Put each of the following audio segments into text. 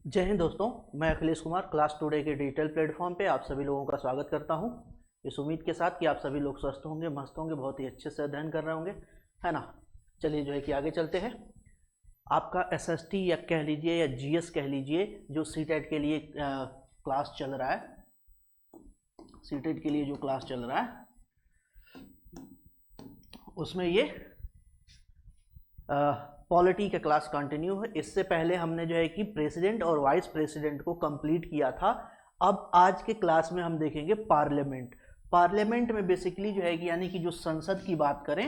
जय हिंद दोस्तों। मैं अखिलेश कुमार क्लास टुडे के डिजिटल प्लेटफॉर्म पे आप सभी लोगों का स्वागत करता हूं, इस उम्मीद के साथ कि आप सभी लोग स्वस्थ होंगे, मस्त होंगे, बहुत ही अच्छे से अध्ययन कर रहे होंगे, है ना। चलिए जो है कि आगे चलते हैं। आपका एसएसटी या कह लीजिए या जीएस कह लीजिए, जो सीटेट के लिए क्लास चल रहा है, सीटेट के लिए जो क्लास चल रहा है उसमें ये पॉलिटी का क्लास कंटिन्यू है। इससे पहले हमने जो है कि प्रेसिडेंट और वाइस प्रेसिडेंट को कंप्लीट किया था। अब आज के क्लास में हम देखेंगे पार्लियामेंट। पार्लियामेंट में बेसिकली जो है कि यानी कि जो संसद की बात करें,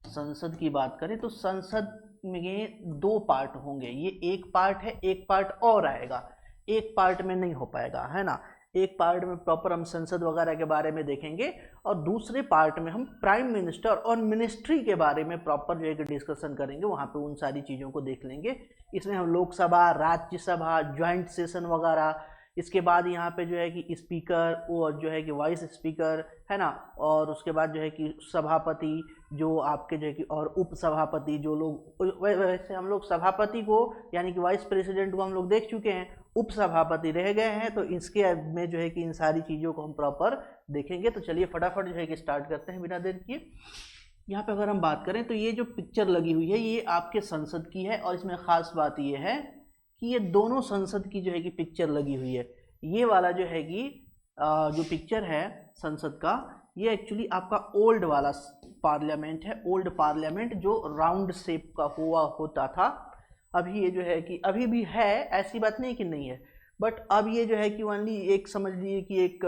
संसद की बात करें तो संसद में दो पार्ट होंगे। ये एक पार्ट है, एक पार्ट और आएगा, एक पार्ट में नहीं हो पाएगा, है ना। एक पार्ट में प्रॉपर हम संसद वगैरह के बारे में देखेंगे और दूसरे पार्ट में हम प्राइम मिनिस्टर और मिनिस्ट्री के बारे में प्रॉपर जो है कि डिस्कशन करेंगे, वहाँ पे उन सारी चीज़ों को देख लेंगे। इसमें हम लोकसभा, राज्यसभा, ज्वाइंट सेशन वगैरह, इसके बाद यहाँ पे जो है कि स्पीकर और जो है कि वाइस स्पीकर, है ना, और उसके बाद जो है कि सभापति, जो आपके जो है कि और उप सभापति, जो लोग वैसे हम लोग सभापति को यानी कि वाइस प्रेसिडेंट को हम लोग देख चुके हैं, उप सभापति रह गए हैं, तो इसके में जो है कि इन सारी चीज़ों को हम प्रॉपर देखेंगे। तो चलिए फटाफट जो है कि स्टार्ट करते हैं बिना देर किए। यहाँ पे अगर हम बात करें तो ये जो पिक्चर लगी हुई है ये आपके संसद की है, और इसमें ख़ास बात ये है कि ये दोनों संसद की जो है कि पिक्चर लगी हुई है। ये वाला जो है कि जो पिक्चर है संसद का, ये एक्चुअली आपका ओल्ड वाला पार्लियामेंट है, ओल्ड पार्लियामेंट जो राउंड शेप का हुआ होता था। अभी ये जो है कि अभी भी है, ऐसी बात नहीं कि नहीं है, बट अब ये जो है कि ओनली एक समझ लीजिए कि एक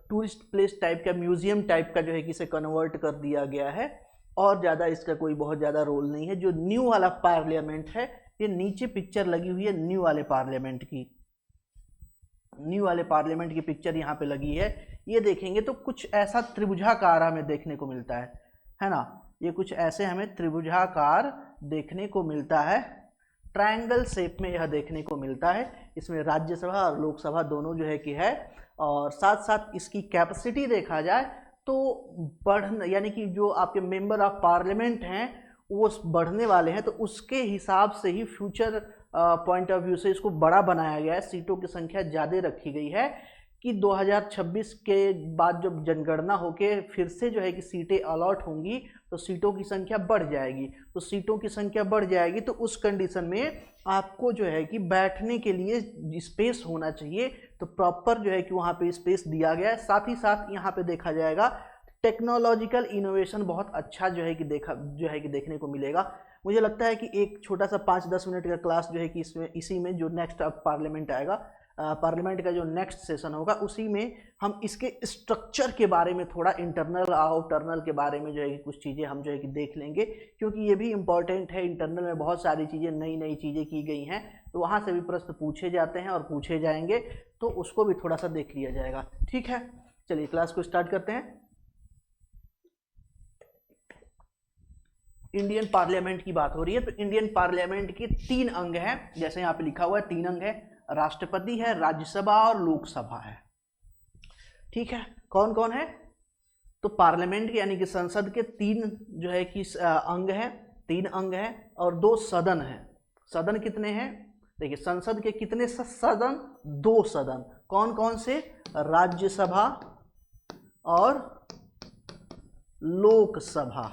टूरिस्ट प्लेस टाइप का, म्यूजियम टाइप का जो है कि इसे कन्वर्ट कर दिया गया है, और ज़्यादा इसका कोई बहुत ज़्यादा रोल नहीं है। जो न्यू वाला पार्लियामेंट है, ये नीचे पिक्चर लगी हुई है न्यू वाले पार्लियामेंट की, न्यू वाले पार्लियामेंट की पिक्चर यहाँ पे लगी है। ये देखेंगे तो कुछ ऐसा त्रिभुजाकार हमें देखने को मिलता है ना। ये कुछ ऐसे हमें त्रिभुजाकार देखने को मिलता है, ट्रायंगल शेप में यह देखने को मिलता है। इसमें राज्यसभा और लोकसभा दोनों जो है कि है, और साथ साथ इसकी कैपेसिटी देखा जाए तो बढ़ यानी कि जो आपके मेंबर ऑफ पार्लियामेंट हैं वो बढ़ने वाले हैं, तो उसके हिसाब से ही फ्यूचर पॉइंट ऑफ व्यू से इसको बड़ा बनाया गया है, सीटों की संख्या ज़्यादा रखी गई है कि 2026 के बाद जब जनगणना होके फिर से जो है कि सीटें अलॉट होंगी तो सीटों की संख्या बढ़ जाएगी। तो सीटों की संख्या बढ़ जाएगी तो उस कंडीशन में आपको जो है कि बैठने के लिए स्पेस होना चाहिए, तो प्रॉपर जो है कि वहाँ पे स्पेस दिया गया है। साथ ही साथ यहाँ पे देखा जाएगा टेक्नोलॉजिकल इनोवेशन बहुत अच्छा जो है कि देखने को मिलेगा। मुझे लगता है कि एक छोटा सा 5-10 मिनट का क्लास जो है कि इसमें इसी में जो नेक्स्ट अब पार्लियामेंट आएगा, पार्लियामेंट का जो नेक्स्ट सेशन होगा उसी में हम इसके स्ट्रक्चर के बारे में, थोड़ा इंटरनल आउटरनल के बारे में जो है कि कुछ चीज़ें हम जो है कि देख लेंगे, क्योंकि ये भी इम्पॉर्टेंट है। इंटरनल में बहुत सारी चीज़ें, नई नई चीज़ें की गई हैं, तो वहाँ से भी प्रश्न पूछे जाते हैं और पूछे जाएंगे, तो उसको भी थोड़ा सा देख लिया जाएगा। ठीक है, चलिए क्लास को स्टार्ट करते हैं। इंडियन पार्लियामेंट की बात हो रही है, तो इंडियन पार्लियामेंट के 3 अंग हैं, जैसे यहाँ पे लिखा हुआ है 3 अंग है, राष्ट्रपति है, राज्यसभा और लोकसभा है। ठीक है, कौन कौन है? तो पार्लियामेंट यानी कि संसद के 3 जो है कि अंग हैं, 3 अंग हैं और 2 सदन हैं। सदन कितने हैं? देखिए संसद के कितने सदन? 2 सदन। कौन कौन से? राज्यसभा और लोकसभा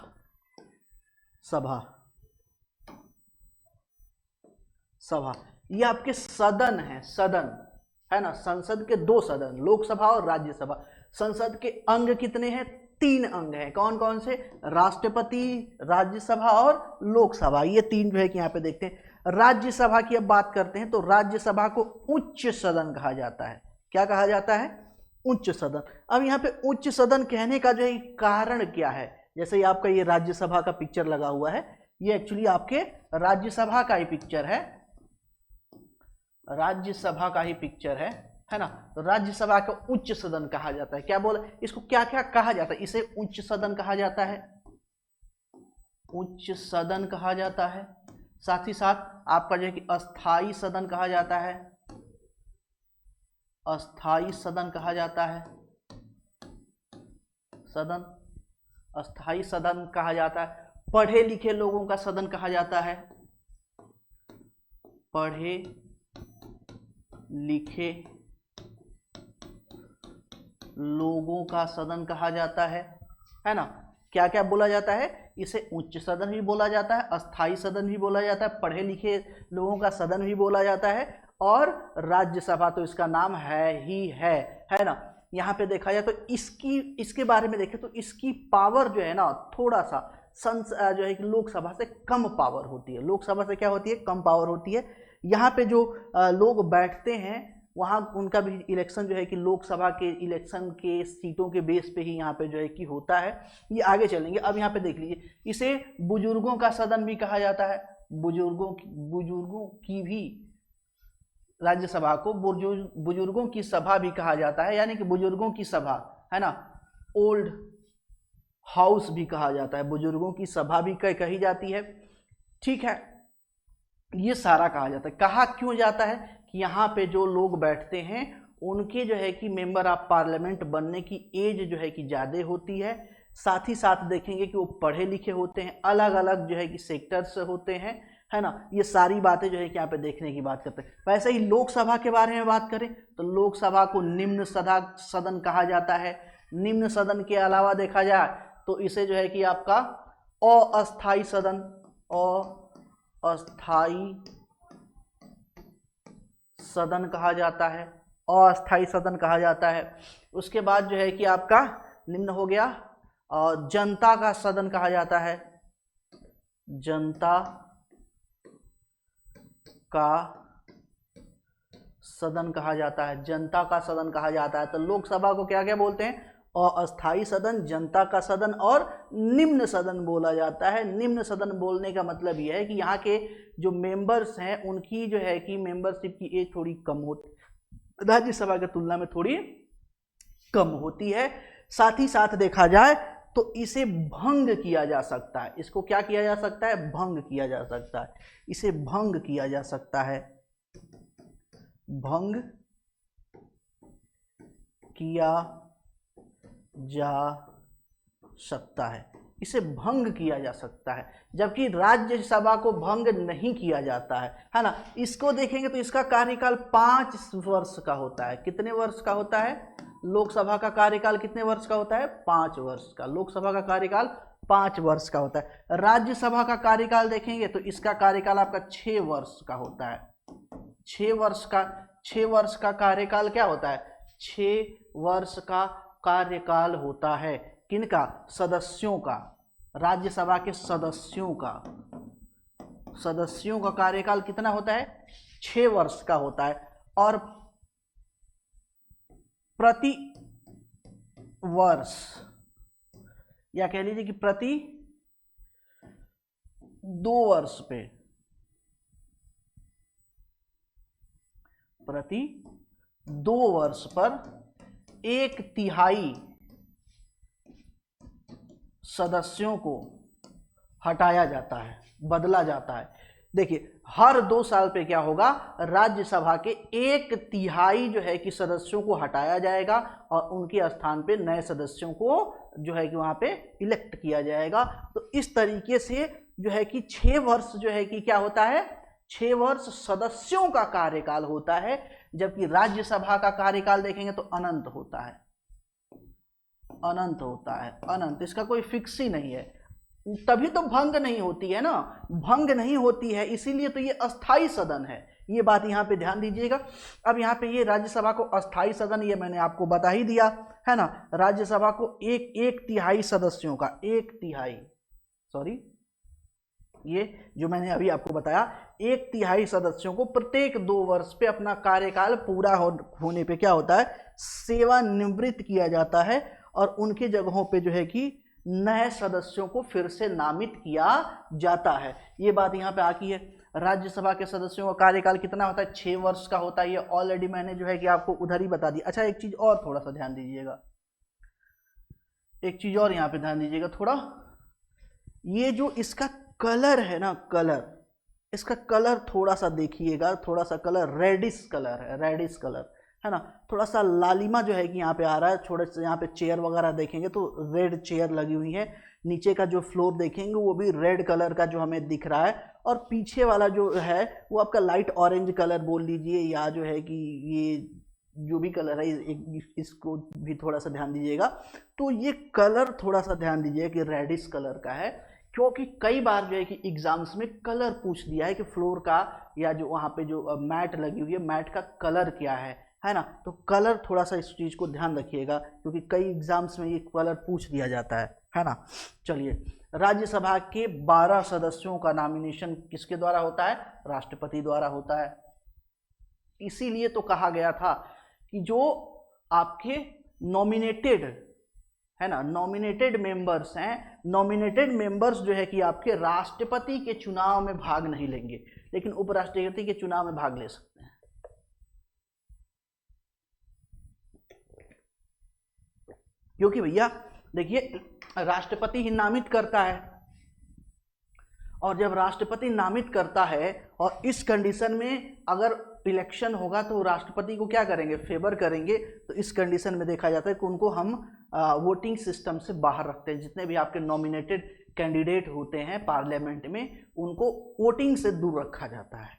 सभा, सभा, ये आपके सदन है, सदन है ना। संसद के 2 सदन, लोकसभा और राज्यसभा। संसद के अंग कितने हैं? 3 अंग हैं। कौन कौन से? राष्ट्रपति, राज्यसभा और लोकसभा, ये 3 जो है कि यहाँ पे देखते हैं। राज्यसभा की अब बात करते हैं, तो राज्यसभा को उच्च सदन कहा जाता है। क्या कहा जाता है? उच्च सदन। अब यहाँ पे उच्च सदन कहने का जो है कारण क्या है? जैसे आपका ये राज्यसभा का पिक्चर लगा हुआ है, ये एक्चुअली आपके राज्यसभा का ही पिक्चर है, राज्यसभा का ही पिक्चर है ना। तो राज्यसभा को उच्च सदन कहा जाता है। क्या बोला इसको, क्या क्या कहा जाता है? इसे उच्च सदन कहा जाता है, उच्च सदन कहा जाता है। साथ ही साथ आपका जो है कि अस्थाई सदन कहा जाता है, अस्थाई सदन कहा जाता है, सदन, अस्थाई सदन कहा जाता है। पढ़े लिखे लोगों का सदन कहा जाता है, पढ़े लिखे लोगों का सदन कहा जाता है ना। क्या क्या बोला जाता है, इसे उच्च सदन भी बोला जाता है, अस्थाई सदन भी बोला जाता है, पढ़े लिखे लोगों का सदन भी बोला जाता है, और राज्यसभा तो इसका नाम है ही है ना। यहाँ पे देखा जाए तो इसके बारे में देखें तो इसकी पावर जो है ना थोड़ा सा जो है कि लोकसभा से कम पावर होती है। लोकसभा से क्या होती है, कम पावर होती है। यहाँ पे जो लोग बैठते हैं वहाँ उनका भी इलेक्शन जो है कि लोकसभा के इलेक्शन के सीटों के बेस पे ही यहाँ पे जो है कि होता है। ये आगे चलेंगे। अब यहाँ पे देख लीजिए, इसे बुजुर्गों का सदन भी कहा जाता है। बुजुर्गों की भी राज्यसभा को बुजुर्गों की सभा भी कहा जाता है, यानी कि बुजुर्गों की सभा है ना, ओल्ड हाउस भी कहा जाता है, बुजुर्गों की सभा भी कही जाती है। ठीक है, ये सारा कहा जाता है। कहा क्यों जाता है कि यहाँ पे जो लोग बैठते हैं उनके जो है कि मेंबर ऑफ पार्लियामेंट बनने की एज जो है कि ज़्यादा होती है। साथ ही साथ देखेंगे कि वो पढ़े लिखे होते हैं, अलग अलग जो है कि सेक्टर्स होते हैं, है ना। ये सारी बातें जो है कि यहाँ पे देखने की बात करते हैं। वैसे ही लोकसभा के बारे में बात करें तो लोकसभा को निम्न सदन कहा जाता है। निम्न सदन के अलावा देखा जाए तो इसे जो है कि आपका अस्थाई सदन, अस्थाई सदन कहा जाता है, अस्थाई सदन कहा जाता है। उसके बाद जो है कि आपका निम्न हो गया, जनता का सदन कहा जाता है, जनता का सदन कहा जाता है, जनता का सदन कहा जाता है। तो लोकसभा को क्या क्या बोलते हैं, अस्थाई सदन, जनता का सदन और निम्न सदन बोला जाता है। निम्न सदन बोलने का मतलब यह है कि यहाँ के जो मेंबर्स हैं उनकी जो है कि मेंबरशिप की एज थोड़ी कम होती, राज्यसभा की तुलना में थोड़ी कम होती है। साथ ही साथ देखा जाए तो इसे भंग किया जा सकता है। इसको क्या किया जा सकता है, भंग किया जा सकता है। इसे भंग किया जा सकता है, भंग किया जा सकता है, इसे भंग किया जा सकता है। जबकि राज्यसभा को भंग नहीं किया जाता है ना। इसको देखेंगे तो इसका कार्यकाल 5 वर्ष का होता है। कितने वर्ष का होता है, लोकसभा का कार्यकाल कितने वर्ष का होता है, 5 वर्ष का। लोकसभा का कार्यकाल 5 वर्ष का होता है। राज्यसभा का कार्यकाल देखेंगे तो इसका कार्यकाल आपका 6 वर्ष का होता है। 6 वर्ष का कार्यकाल क्या होता है, 6 वर्ष का कार्यकाल होता है। किनका, सदस्यों का, राज्यसभा के सदस्यों का कार्यकाल कितना होता है, 6 वर्ष का होता है। और प्रति वर्ष या कह लीजिए कि प्रति 2 वर्ष पे, प्रति 2 वर्ष पर 1/3 सदस्यों को हटाया जाता है, बदला जाता है। देखिए हर 2 साल पे क्या होगा, राज्यसभा के 1/3 जो है कि सदस्यों को हटाया जाएगा और उनके स्थान पे नए सदस्यों को जो है कि वहां पे इलेक्ट किया जाएगा। तो इस तरीके से जो है कि 6 वर्ष जो है कि क्या होता है, 6 वर्ष सदस्यों का कार्यकाल होता है। जबकि राज्यसभा का कार्यकाल देखेंगे तो अनंत होता है, अनंत होता है, अनंत। इसका कोई फिक्स ही नहीं है, तभी तो भंग नहीं होती है ना, भंग नहीं होती है, इसीलिए तो ये अस्थाई सदन है। ये बात यहाँ पे ध्यान दीजिएगा। अब यहाँ पे ये राज्यसभा को अस्थाई सदन, ये मैंने आपको बता ही दिया है ना। राज्यसभा को 1/3 सदस्यों का, 1/3 सॉरी, ये जो मैंने अभी आपको बताया, 1/3 सदस्यों को प्रत्येक 2 वर्ष पे अपना कार्यकाल पूरा होने पे क्या होता है, सेवानिवृत्त किया जाता है और उनके जगहों पे जो है कि नए सदस्यों को फिर से नामित किया जाता है। ये बात यहाँ पे आती है। राज्यसभा के सदस्यों का कार्यकाल कितना होता है, 6 वर्ष का होता है। ये ऑलरेडी मैंने जो है कि आपको उधर ही बता दी। अच्छा एक चीज और थोड़ा सा ध्यान दीजिएगा, एक चीज और यहाँ पे ध्यान दीजिएगा थोड़ा, ये जो इसका कलर है ना, कलर, इसका कलर थोड़ा सा देखिएगा, थोड़ा सा कलर रेडिश कलर है, रेडिश कलर है ना। थोड़ा सा लालिमा जो है कि यहाँ पे आ रहा है, थोड़े से यहाँ पे चेयर वगैरह देखेंगे तो रेड चेयर लगी हुई है, नीचे का जो फ्लोर देखेंगे वो भी रेड कलर का जो हमें दिख रहा है, और पीछे वाला जो है वो आपका लाइट ऑरेंज कलर बोल लीजिए, या जो है कि ये जो भी कलर है इसको भी थोड़ा सा ध्यान दीजिएगा। तो ये कलर थोड़ा सा ध्यान दीजिए कि रेडिश कलर का है, क्योंकि कई बार जो है कि एग्जाम्स में कलर पूछ दिया है कि फ्लोर का या जो वहाँ पे जो मैट लगी हुई है मैट का कलर क्या है ना। तो कलर थोड़ा सा इस चीज़ को ध्यान रखिएगा, क्योंकि कई एग्जाम्स में ये कलर पूछ दिया जाता है ना। चलिए, राज्यसभा के 12 सदस्यों का नॉमिनेशन किसके द्वारा होता है? राष्ट्रपति द्वारा होता है। इसीलिए तो कहा गया था कि जो आपके नॉमिनेटेड है ना, नॉमिनेटेड मेंबर्स हैं, नॉमिनेटेड मेंबर्स जो है कि आपके राष्ट्रपति के चुनाव में भाग नहीं लेंगे, लेकिन उपराष्ट्रपति के चुनाव में भाग ले सकते हैं। क्योंकि भैया देखिए, राष्ट्रपति ही नामित करता है, और जब राष्ट्रपति नामित करता है और इस कंडीशन में अगर इलेक्शन होगा तो राष्ट्रपति को क्या करेंगे? फेवर करेंगे। तो इस कंडीशन में देखा जाता है कि उनको हम वोटिंग सिस्टम से बाहर रखते हैं। जितने भी आपके नॉमिनेटेड कैंडिडेट होते हैं पार्लियामेंट में, उनको वोटिंग से दूर रखा जाता है।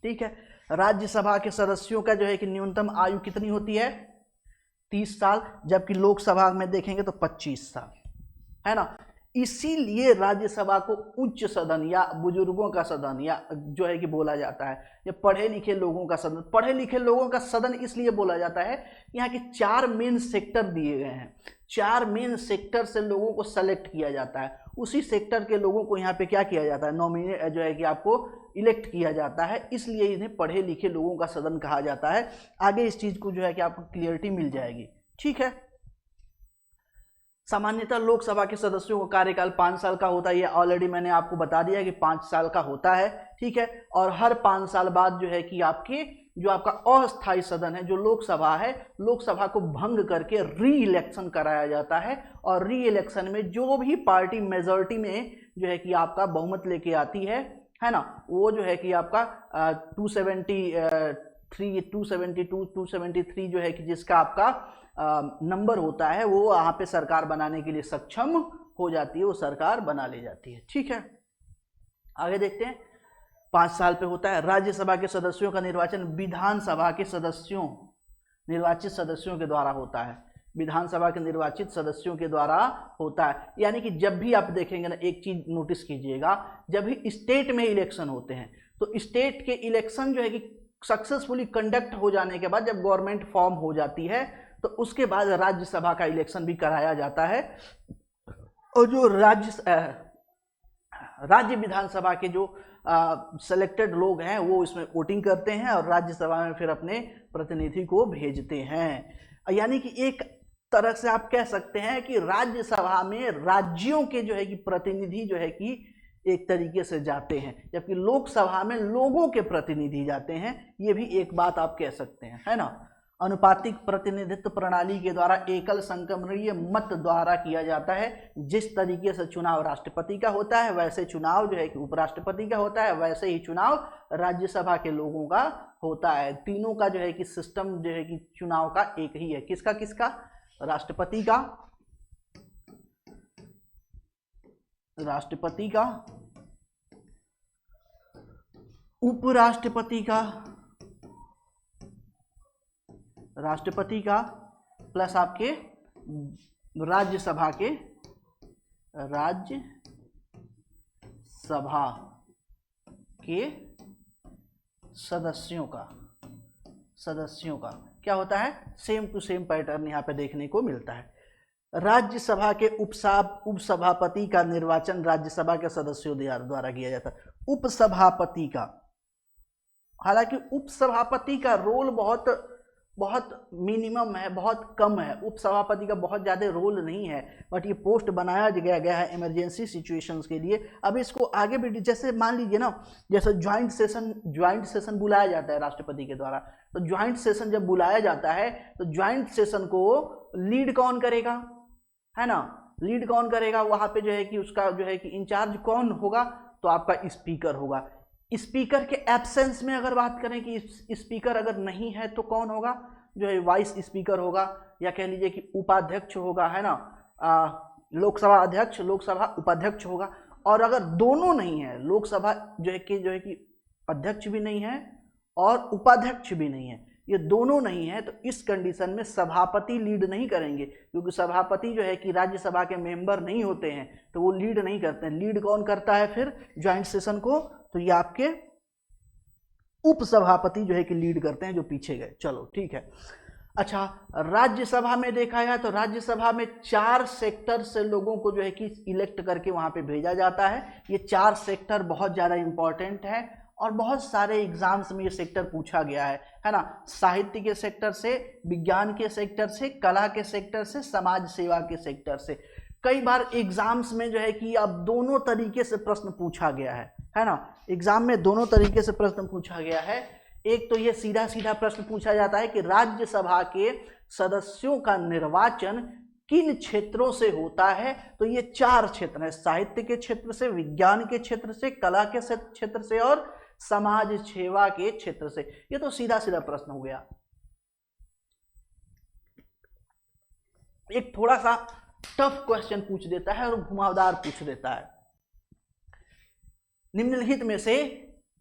ठीक है। राज्यसभा के सदस्यों का जो है कि न्यूनतम आयु कितनी होती है? 30 साल, जबकि लोकसभा में देखेंगे तो 25 साल, है ना। इसीलिए राज्यसभा को उच्च सदन या बुजुर्गों का सदन या जो है कि बोला जाता है, या पढ़े लिखे लोगों का सदन। पढ़े लिखे लोगों का सदन इसलिए बोला जाता है, यहाँ के 4 मेन सेक्टर दिए गए हैं, 4 मेन सेक्टर से लोगों को सेलेक्ट किया जाता है, उसी सेक्टर के लोगों को यहाँ पे क्या किया जाता है? नॉमिनेट जो है कि आपको इलेक्ट किया जाता है, इसलिए इन्हें पढ़े लिखे लोगों का सदन कहा जाता है। आगे इस चीज़ को जो है कि आपको क्लियरिटी मिल जाएगी। ठीक है। सामान्यतः लोकसभा के सदस्यों का कार्यकाल 5 साल का होता है, ये ऑलरेडी मैंने आपको बता दिया कि 5 साल का होता है। ठीक है। और हर 5 साल बाद जो है कि आपके जो आपका अस्थायी सदन है, जो लोकसभा है, लोकसभा को भंग करके री इलेक्शन कराया जाता है, और री इलेक्शन में जो भी पार्टी मेजॉरिटी में जो है कि आपका बहुमत लेके आती है ना, वो जो है कि आपका 273, 272, 273 जो है कि जिसका आपका नंबर होता है, वो वहाँ पे सरकार बनाने के लिए सक्षम हो जाती है, वो सरकार बना ले जाती है। ठीक है। आगे देखते हैं। 5 साल पे होता है। राज्यसभा के सदस्यों का निर्वाचन विधानसभा के सदस्यों, निर्वाचित सदस्यों के द्वारा होता है। विधानसभा के निर्वाचित सदस्यों के द्वारा होता है। यानी कि जब भी आप देखेंगे ना, एक चीज नोटिस कीजिएगा, जब भी स्टेट में इलेक्शन होते हैं तो स्टेट के इलेक्शन जो है कि सक्सेसफुली कंडक्ट हो जाने के बाद, जब गवर्नमेंट फॉर्म हो जाती है, तो उसके बाद राज्यसभा का इलेक्शन भी कराया जाता है, और जो राज्य विधानसभा के जो सेलेक्टेड लोग हैं वो इसमें वोटिंग करते हैं, और राज्यसभा में फिर अपने प्रतिनिधि को भेजते हैं। यानी कि एक तरह से आप कह सकते हैं कि राज्यसभा में राज्यों के जो है कि प्रतिनिधि जो है कि एक तरीके से जाते हैं, जबकि लोकसभा में लोगों के प्रतिनिधि जाते हैं। ये भी एक बात आप कह सकते हैं, है ना। अनुपातिक प्रतिनिधित्व प्रणाली के द्वारा एकल संक्रमणीय मत द्वारा किया जाता है। जिस तरीके से चुनाव राष्ट्रपति का होता है, वैसे चुनाव जो है कि उपराष्ट्रपति का होता है, वैसे ही चुनाव राज्यसभा के लोगों का होता है। तीनों का जो है कि सिस्टम जो है कि चुनाव का एक ही है। किसका किसका? राष्ट्रपति का, राष्ट्रपति का, उपराष्ट्रपति का, राष्ट्रपति का, प्लस आपके राज्यसभा के, राज्यसभा के सदस्यों का, सदस्यों का क्या होता है? सेम टू सेम पैटर्न यहाँ पे देखने को मिलता है। राज्यसभा के उपसभापति का निर्वाचन राज्यसभा के सदस्यों द्वारा किया जाता है। उपसभापति का, हालांकि उपसभापति का रोल बहुत मिनिमम है, बहुत कम है। उपसभापति का बहुत ज़्यादा रोल नहीं है, बट ये पोस्ट बनाया गया है इमरजेंसी सिचुएशंस के लिए। अब इसको आगे भी, जैसे मान लीजिए ना, जैसे ज्वाइंट सेशन बुलाया जाता है राष्ट्रपति के द्वारा, तो ज्वाइंट सेशन जब बुलाया जाता है तो ज्वाइंट सेशन को लीड कौन करेगा, है ना। लीड कौन करेगा वहाँ पे जो है कि उसका जो है कि इंचार्ज कौन होगा? तो आपका स्पीकर होगा। स्पीकर के एब्सेंस में अगर बात करें कि स्पीकर अगर नहीं है तो कौन होगा, जो है वाइस स्पीकर होगा, या कह लीजिए कि उपाध्यक्ष होगा, है ना, लोकसभा अध्यक्ष, लोकसभा उपाध्यक्ष होगा। और अगर दोनों नहीं है, लोकसभा जो है कि अध्यक्ष भी नहीं है और उपाध्यक्ष भी नहीं है, ये दोनों नहीं है, तो इस कंडीशन में सभापति लीड नहीं करेंगे, क्योंकि सभापति जो है कि राज्यसभा के मेंबर नहीं होते हैं, तो वो लीड नहीं करते हैं। लीड कौन करता है फिर ज्वाइंट सेशन को, तो ये आपके उपसभापति जो है कि लीड करते हैं, जो पीछे गए। चलो ठीक है। अच्छा, राज्यसभा में देखा जाए तो राज्यसभा में 4 सेक्टर से लोगों को जो है कि इलेक्ट करके वहां पे भेजा जाता है। ये 4 सेक्टर बहुत ज़्यादा इंपॉर्टेंट है और बहुत सारे एग्जाम्स में ये सेक्टर पूछा गया है ना। साहित्य के सेक्टर से, विज्ञान के सेक्टर से, कला के सेक्टर से, समाज सेवा के सेक्टर से। कई बार एग्जाम्स में जो है कि अब दोनों तरीके से प्रश्न पूछा गया है ना। एग्जाम में दोनों तरीके से प्रश्न पूछा गया है। एक तो ये सीधा सीधा प्रश्न पूछा जाता है कि राज्यसभा के सदस्यों का निर्वाचन किन क्षेत्रों से होता है, तो ये 4 क्षेत्र हैं, साहित्य के क्षेत्र से, विज्ञान के क्षेत्र से, कला के क्षेत्र से और समाज सेवा के क्षेत्र से। ये तो सीधा सीधा प्रश्न हो गया। एक थोड़ा सा टफ क्वेश्चन पूछ देता है और घुमावदार पूछ देता है, निम्नलिखित में से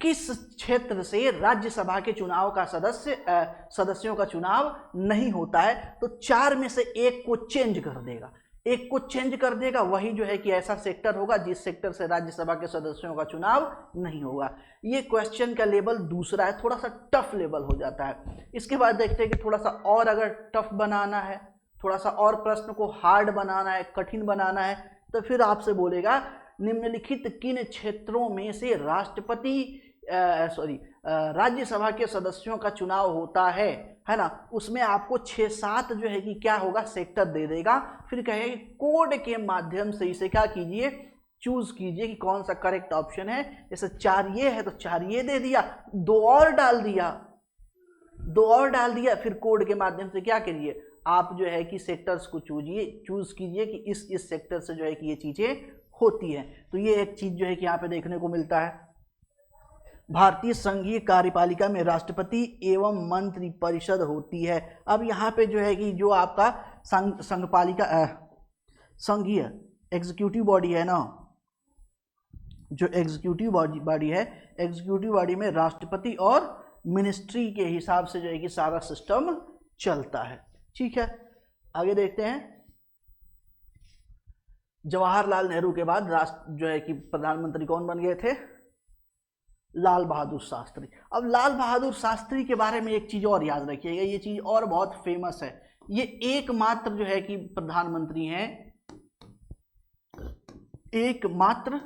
किस क्षेत्र से राज्यसभा के चुनाव का सदस्यों का चुनाव नहीं होता है, तो 4 में से एक को चेंज कर देगा, एक को चेंज कर देगा, वही जो है कि ऐसा सेक्टर होगा जिस सेक्टर से राज्यसभा के सदस्यों का चुनाव नहीं होगा। ये क्वेश्चन का लेवल दूसरा है, थोड़ा सा टफ लेवल हो जाता है। इसके बाद देखते हैं कि थोड़ा सा और अगर टफ बनाना है, थोड़ा सा और प्रश्न को हार्ड बनाना है, कठिन बनाना है, तो फिर आपसे बोलेगा निम्नलिखित किन क्षेत्रों में से राज्यसभा के सदस्यों का चुनाव होता है ना। उसमें आपको 6-7 जो है कि क्या होगा सेक्टर दे देगा, फिर कहेगा कोड के माध्यम से इसे क्या कीजिए, चूज कीजिए कि कौन सा करेक्ट ऑप्शन है। जैसे 4 ये है तो 4 ये दे दिया, 2 और डाल दिया, फिर कोड के माध्यम से क्या करिए आप जो है कि सेक्टर्स को चूज कीजिए कि इस सेक्टर से जो है कि ये चीजें होती है। तो ये एक चीज जो है कि यहाँ पे देखने को मिलता है। भारतीय संघीय कार्यपालिका में राष्ट्रपति एवं मंत्री परिषद होती है। अब यहाँ पे जो है कि जो आपका संघीय एग्जीक्यूटिव बॉडी है ना, जो एग्जीक्यूटिव बॉडी है, एग्जीक्यूटिव बॉडी में राष्ट्रपति और मिनिस्ट्री के हिसाब से जो है कि सारा सिस्टम चलता है। ठीक है, आगे देखते हैं। जवाहरलाल नेहरू के बाद जो है कि प्रधानमंत्री कौन बन गए थे, लाल बहादुर शास्त्री। अब लाल बहादुर शास्त्री के बारे में एक चीज और याद रखिएगा, ये चीज और बहुत फेमस है। ये एकमात्र जो है कि प्रधानमंत्री हैं, एकमात्र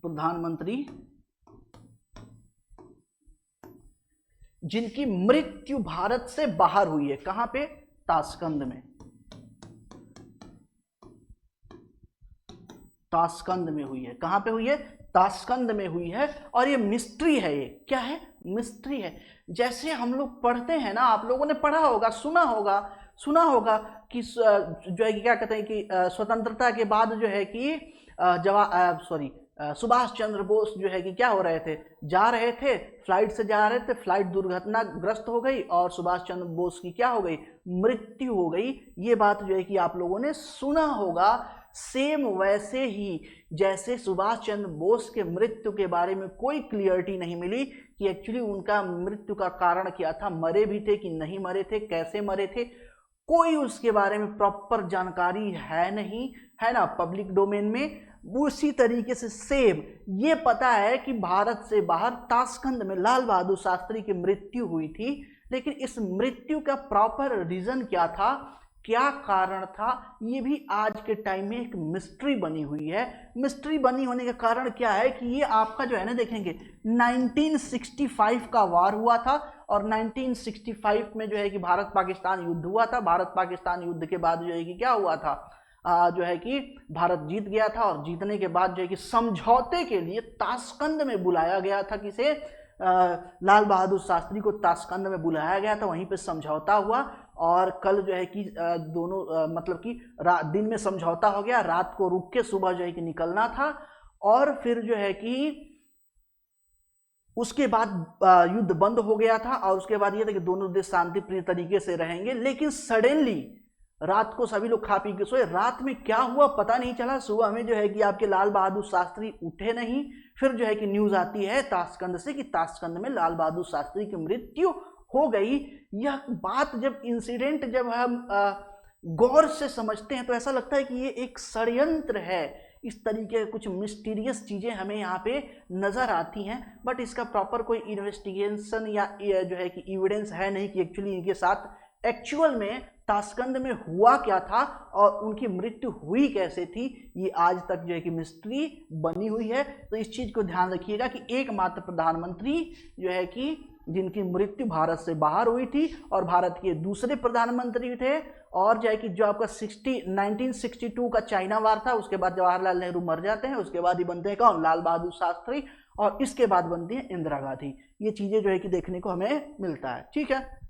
प्रधानमंत्री जिनकी मृत्यु भारत से बाहर हुई है। कहां पे, ताशकंद में, ताशकंद में हुई है। कहां पे हुई है, ताशकंद में हुई है। और ये मिस्ट्री है, ये क्या है, मिस्ट्री है। जैसे हम लोग पढ़ते हैं ना, आप लोगों ने पढ़ा होगा, सुना होगा कि जो है कि क्या कहते हैं कि स्वतंत्रता के बाद जो है कि सुभाष चंद्र बोस जो है कि क्या हो रहे थे, जा रहे थे, फ्लाइट से जा रहे थे, फ्लाइट दुर्घटनाग्रस्त हो गई और सुभाष चंद्र बोस की क्या हो गई, मृत्यु हो गई। ये बात जो है कि आप लोगों ने सुना होगा। सेम वैसे ही जैसे सुभाष चंद्र बोस के मृत्यु के बारे में कोई क्लियरिटी नहीं मिली कि एक्चुअली उनका मृत्यु का कारण क्या था, मरे भी थे कि नहीं मरे थे, कैसे मरे थे, कोई उसके बारे में प्रॉपर जानकारी है नहीं, है ना, पब्लिक डोमेन में। उसी तरीके से सेम ये पता है कि भारत से बाहर ताशकंद में लाल बहादुर शास्त्री की मृत्यु हुई थी, लेकिन इस मृत्यु का प्रॉपर रीजन क्या था, क्या कारण था, ये भी आज के टाइम में एक मिस्ट्री बनी हुई है। मिस्ट्री बनी होने का कारण क्या है कि ये आपका जो है ना, देखेंगे 1965 का वार हुआ था और 1965 में जो है कि भारत पाकिस्तान युद्ध हुआ था। भारत पाकिस्तान युद्ध के बाद जो है कि क्या हुआ था, जो है कि भारत जीत गया था और जीतने के बाद जो है कि समझौते के लिए ताशकंद में बुलाया गया था, किसे, लाल बहादुर शास्त्री को ताशकंद में बुलाया गया था, वहीं पे समझौता हुआ और कल जो है कि दोनों मतलब कि दिन में समझौता हो गया, रात को रुक के सुबह जो है कि निकलना था और फिर जो है कि उसके बाद युद्ध बंद हो गया था और उसके बाद ये था कि दोनों देश शांतिप्रिय तरीके से रहेंगे। लेकिन सडनली रात को सभी लोग खा पी के सोए, रात में क्या हुआ पता नहीं चला, सुबह में जो है कि आपके लाल बहादुर शास्त्री उठे नहीं। फिर जो है कि न्यूज आती है ताशकंद से कि ताशकंद में लाल बहादुर शास्त्री की मृत्यु हो गई। यह बात जब इंसिडेंट जब हम गौर से समझते हैं तो ऐसा लगता है कि ये एक षड्यंत्र है। इस तरीके के कुछ मिस्टीरियस चीज़ें हमें यहाँ पे नज़र आती हैं, बट इसका प्रॉपर कोई इन्वेस्टिगेशन या जो है कि एविडेंस है नहीं कि एक्चुअली इनके साथ एक्चुअल में ताशकंद में हुआ क्या था और उनकी मृत्यु हुई कैसे थी, ये आज तक जो है कि मिस्ट्री बनी हुई है। तो इस चीज़ को ध्यान रखिएगा कि एकमात्र प्रधानमंत्री जो है कि जिनकी मृत्यु भारत से बाहर हुई थी और भारत के दूसरे प्रधानमंत्री थे, और जो है कि जो आपका 1962 का चाइना वार था, उसके बाद जवाहरलाल नेहरू मर जाते हैं, उसके बाद ही बनते हैं कौन, लाल बहादुर शास्त्री, और इसके बाद बनती है इंदिरा गांधी। ये चीज़ें जो है कि देखने को हमें मिलता है। ठीक है,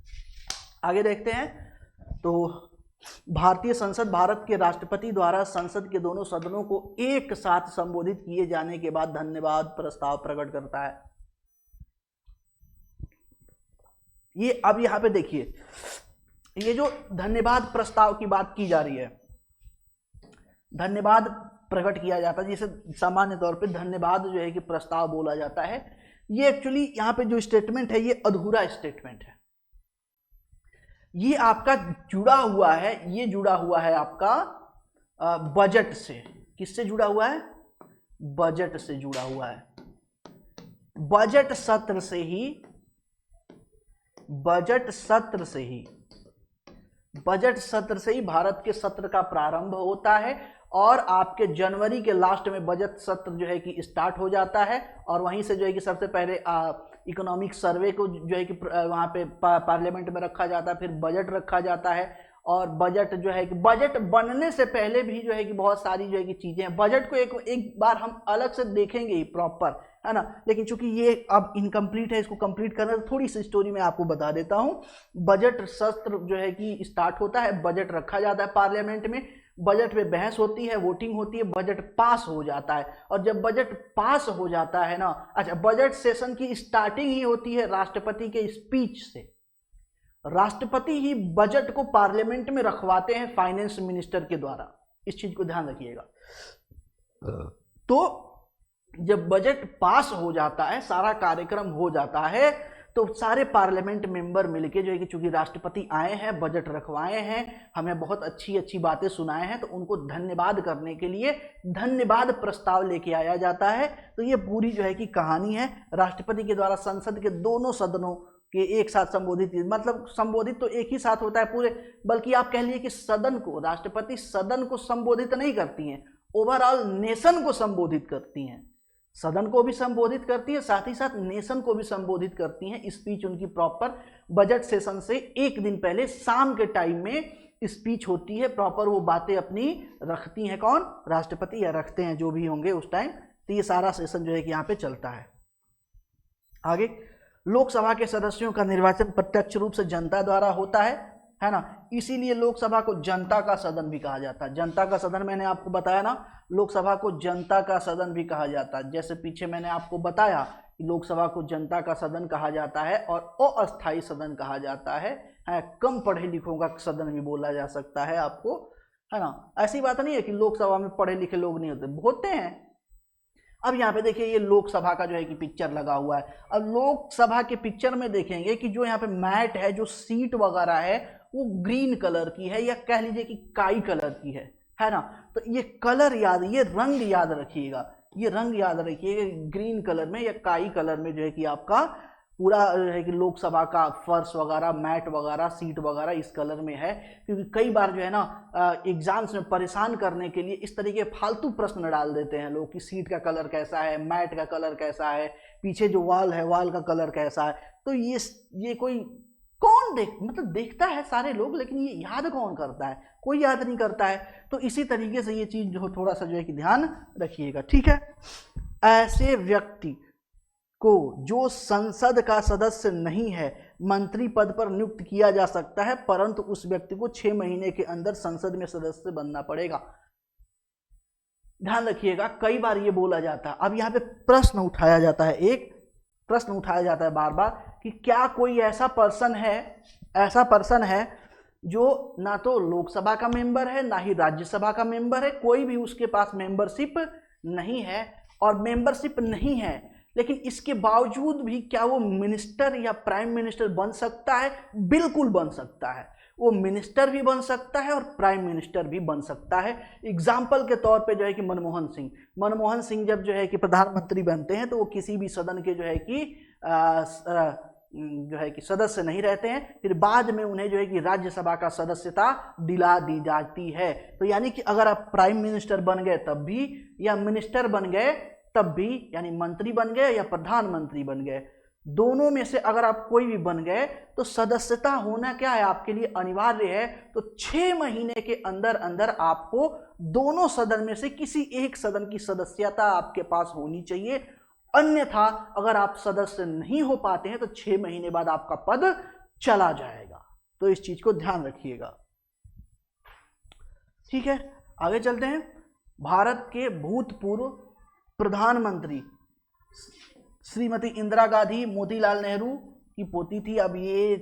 आगे देखते हैं। तो भारतीय संसद भारत के राष्ट्रपति द्वारा संसद के दोनों सदनों को एक साथ संबोधित किए जाने के बाद धन्यवाद प्रस्ताव प्रकट करता है। ये अब यहां पे देखिए, ये जो धन्यवाद प्रस्ताव की बात की जा रही है, धन्यवाद प्रकट किया जाता है, जिसे सामान्य तौर पे धन्यवाद जो है कि प्रस्ताव बोला जाता है। ये एक्चुअली यहाँ पे जो स्टेटमेंट है ये अधूरा स्टेटमेंट है। ये आपका जुड़ा हुआ है, ये जुड़ा हुआ है आपका बजट से। किससे जुड़ा हुआ है? बजट से जुड़ा हुआ है। बजट सत्र से ही बजट सत्र से ही भारत के सत्र का प्रारंभ होता है और आपके जनवरी के लास्ट में बजट सत्र जो है कि स्टार्ट हो जाता है और वहीं से जो है कि सबसे पहले इकोनॉमिक सर्वे को जो है कि वहाँ पे पार्लियामेंट में रखा जाता है, फिर बजट रखा जाता है। और बजट जो है कि बजट बनने से पहले भी जो है कि बहुत सारी जो है कि चीज़ें हैं। बजट को एक बार हम अलग से देखेंगे ही प्रॉपर, है ना, लेकिन चूंकि ये अब इनकम्प्लीट है, इसको कंप्लीट करना है तो थोड़ी सी स्टोरी मैं आपको बता देता हूँ। बजट सत्र जो है कि स्टार्ट होता है, बजट रखा जाता है पार्लियामेंट में, बजट पे बहस होती है, वोटिंग होती है, बजट पास हो जाता है। और जब बजट पास हो जाता है ना, अच्छा, बजट सेशन की स्टार्टिंग ही होती है राष्ट्रपति के स्पीच से। राष्ट्रपति ही बजट को पार्लियामेंट में रखवाते हैं फाइनेंस मिनिस्टर के द्वारा, इस चीज को ध्यान रखिएगा। तो जब बजट पास हो जाता है, सारा कार्यक्रम हो जाता है, तो सारे पार्लियामेंट मेंबर मिलके जो है कि चूंकि राष्ट्रपति आए हैं, बजट रखवाए हैं, हमें बहुत अच्छी अच्छी बातें सुनाए हैं, तो उनको धन्यवाद करने के लिए धन्यवाद प्रस्ताव लेके आया जाता है। तो ये पूरी जो है कि कहानी है, राष्ट्रपति के द्वारा संसद के दोनों सदनों के एक साथ संबोधित, मतलब संबोधित तो एक ही साथ होता है पूरे, बल्कि आप कह लीजिए कि सदन को, राष्ट्रपति सदन को संबोधित नहीं करती हैं, ओवरऑल नेशन को संबोधित करती हैं। सदन को भी संबोधित करती है, साथ ही साथ नेशन को भी संबोधित करती हैं। स्पीच उनकी प्रॉपर बजट सेशन से एक दिन पहले शाम के टाइम में स्पीच होती है, प्रॉपर वो बातें अपनी रखती हैं। कौन? राष्ट्रपति, या रखते हैं जो भी होंगे उस टाइम। तो ये सारा सेशन जो है कि यहाँ पे चलता है। आगे, लोकसभा के सदस्यों का निर्वाचन प्रत्यक्ष रूप से जनता द्वारा होता है ना, इसीलिए लोकसभा को जनता का सदन भी कहा जाता है। जनता का सदन मैंने आपको बताया ना, लोकसभा को जनता का सदन भी कहा जाता है। जैसे पीछे मैंने आपको बताया कि लोकसभा को जनता का सदन कहा जाता है और अस्थायी सदन कहा जाता है। कम पढ़े लिखों का सदन भी बोला जा सकता है आपको, है ना। ऐसी बात नहीं है कि लोकसभा में पढ़े लिखे लोग नहीं होते हैं। अब यहाँ पे देखिए, ये लोकसभा का जो है कि पिक्चर लगा हुआ है। अब लोकसभा के पिक्चर में देखेंगे कि जो यहाँ पे मैट है, जो सीट वगैरह है, वो ग्रीन कलर की है, या कह लीजिए कि काई कलर की है ना। तो ये कलर याद, ये रंग याद रखिएगा, ये रंग याद रखिएगा, ग्रीन कलर में या काई कलर में जो है कि आपका पूरा है कि लोकसभा का फर्श वगैरह, मैट वगैरह, सीट वगैरह इस कलर में है। क्योंकि कई बार जो है ना एग्जाम्स में परेशान करने के लिए इस तरीके फालतू प्रश्न डाल देते हैं लोग कि सीट का कलर कैसा है, मैट का कलर कैसा है, पीछे जो वॉल है वॉल का कलर कैसा है। तो ये कोई कौन मतलब देखता है सारे लोग, लेकिन ये याद कौन करता है? कोई याद नहीं करता है। तो इसी तरीके से ये चीज जो थोड़ा सा जो है कि ध्यान रखिएगा, ठीक है। ऐसे व्यक्ति को जो संसद का सदस्य नहीं है मंत्री पद पर नियुक्त किया जा सकता है, परंतु उस व्यक्ति को 6 महीने के अंदर संसद में सदस्य बनना पड़ेगा। ध्यान रखिएगा, कई बार ये बोला जाता है, अब यहाँ पे प्रश्न उठाया जाता है, एक प्रश्न उठाया जाता है बार बार कि क्या कोई ऐसा पर्सन है जो ना तो लोकसभा का मेंबर है ना ही राज्यसभा का मेंबर है, कोई भी उसके पास मेंबरशिप नहीं है, और मेंबरशिप नहीं है लेकिन इसके बावजूद भी क्या वो मिनिस्टर या प्राइम मिनिस्टर बन सकता है? बिल्कुल बन सकता है, वो मिनिस्टर भी बन सकता है और प्राइम मिनिस्टर भी बन सकता है। एग्जाम्पल के तौर पे जो है कि मनमोहन सिंह जब जो है कि प्रधानमंत्री बनते हैं तो वो किसी भी सदन के जो है कि सदस्य नहीं रहते हैं, फिर बाद में उन्हें जो है कि राज्यसभा का सदस्यता दिला दी जाती है। तो यानी कि अगर आप प्राइम मिनिस्टर बन गए तब भी, या मिनिस्टर बन गए तब भी, यानी मंत्री बन गए या प्रधानमंत्री बन गए, दोनों में से अगर आप कोई भी बन गए तो सदस्यता होना क्या है आपके लिए अनिवार्य है। तो 6 महीने के अंदर अंदर आपको दोनों सदन में से किसी एक सदन की सदस्यता आपके पास होनी चाहिए, अन्यथा अगर आप सदस्य नहीं हो पाते हैं तो 6 महीने बाद आपका पद चला जाएगा। तो इस चीज को ध्यान रखिएगा, ठीक है। आगे चलते हैं। भारत के भूतपूर्व प्रधानमंत्री श्रीमती इंदिरा गांधी मोतीलाल नेहरू की पोती थी। अब ये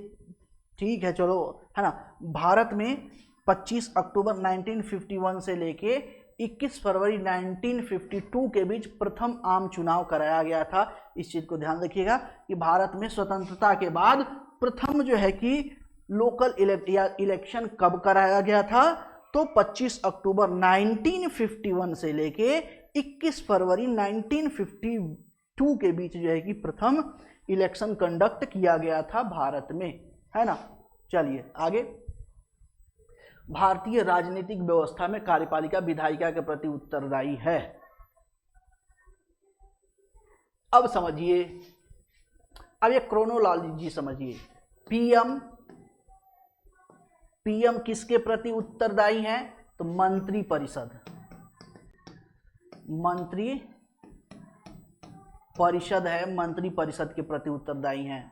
ठीक है, चलो, है ना। भारत में 25 अक्टूबर 1951 से लेके 21 फरवरी 1952 के बीच प्रथम आम चुनाव कराया गया था। इस चीज को ध्यान रखिएगा कि भारत में स्वतंत्रता के बाद प्रथम जो है कि लोकल इलेक्शन कब कराया गया था? तो 25 अक्टूबर 1951 से लेके 21 फरवरी 1952 के बीच जो है कि प्रथम इलेक्शन कंडक्ट किया गया था भारत में, है ना। चलिए आगे। भारतीय राजनीतिक व्यवस्था में कार्यपालिका विधायिका के प्रति उत्तरदायी है। अब समझिए, अब ये क्रोनोलॉजी समझिए। पीएम किसके प्रति उत्तरदायी है? तो मंत्री परिषद है, मंत्री परिषद के प्रति उत्तरदायी है।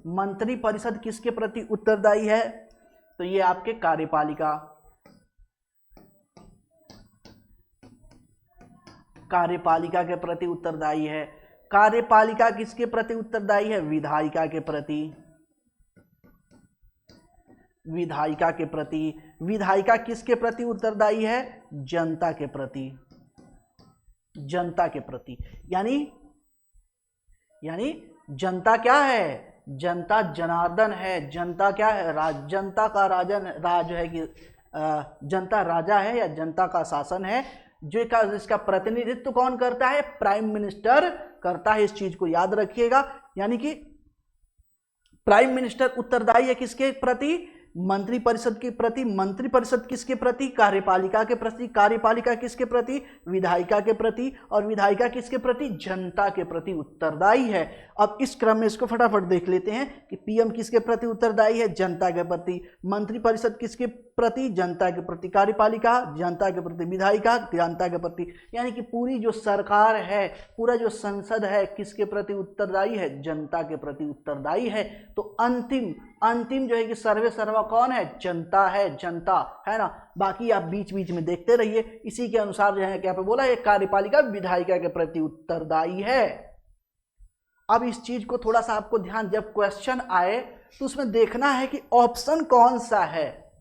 मंत्री परिषद किसके प्रति उत्तरदायी है? तो ये आपके कार्यपालिका के प्रति उत्तरदायी है। कार्यपालिका किसके प्रति उत्तरदायी है? विधायिका के प्रति। विधायिका किसके प्रति उत्तरदायी है? जनता के प्रति। यानी जनता क्या है? जनता जनार्दन है। जनता क्या है? जनता का राज है कि जनता राजा है या जनता का शासन है। जिसका प्रतिनिधित्व कौन करता है? प्राइम मिनिस्टर करता है। इस चीज को याद रखिएगा। यानी कि प्राइम मिनिस्टर उत्तरदायी है किसके प्रति? मंत्री परिषद के प्रति। मंत्री परिषद किसके प्रति? कार्यपालिका के प्रति। कार्यपालिका किसके प्रति? विधायिका के प्रति। और विधायिका किसके प्रति? जनता के प्रति उत्तरदायी है। अब इस क्रम में इसको फटाफट देख लेते हैं कि पीएम किसके प्रति उत्तरदायी है? जनता के प्रति। मंत्री परिषद किसके प्रति? जनता के प्रति। कार्यपालिका जनता के प्रति। विधायिका जनता के प्रति। यानी कि पूरी जो सरकार है, पूरा जो संसद है, किसके प्रति उत्तरदायी है? जनता के प्रति उत्तरदायी है। तो अंतिम जो है कि सर्वे सर्वा कौन है? जनता है, जनता, है ना। बाकी आप बीच बीच में देखते रहिए। इसी के अनुसार जो है क्या पे बोला, एक कार्यपालिका विधायिका के प्रति उत्तरदायी है। अब इस चीज को थोड़ा सा आपको ध्यान, जब क्वेश्चन आए तो उसमें देखना है कि ऑप्शन कौन सा है।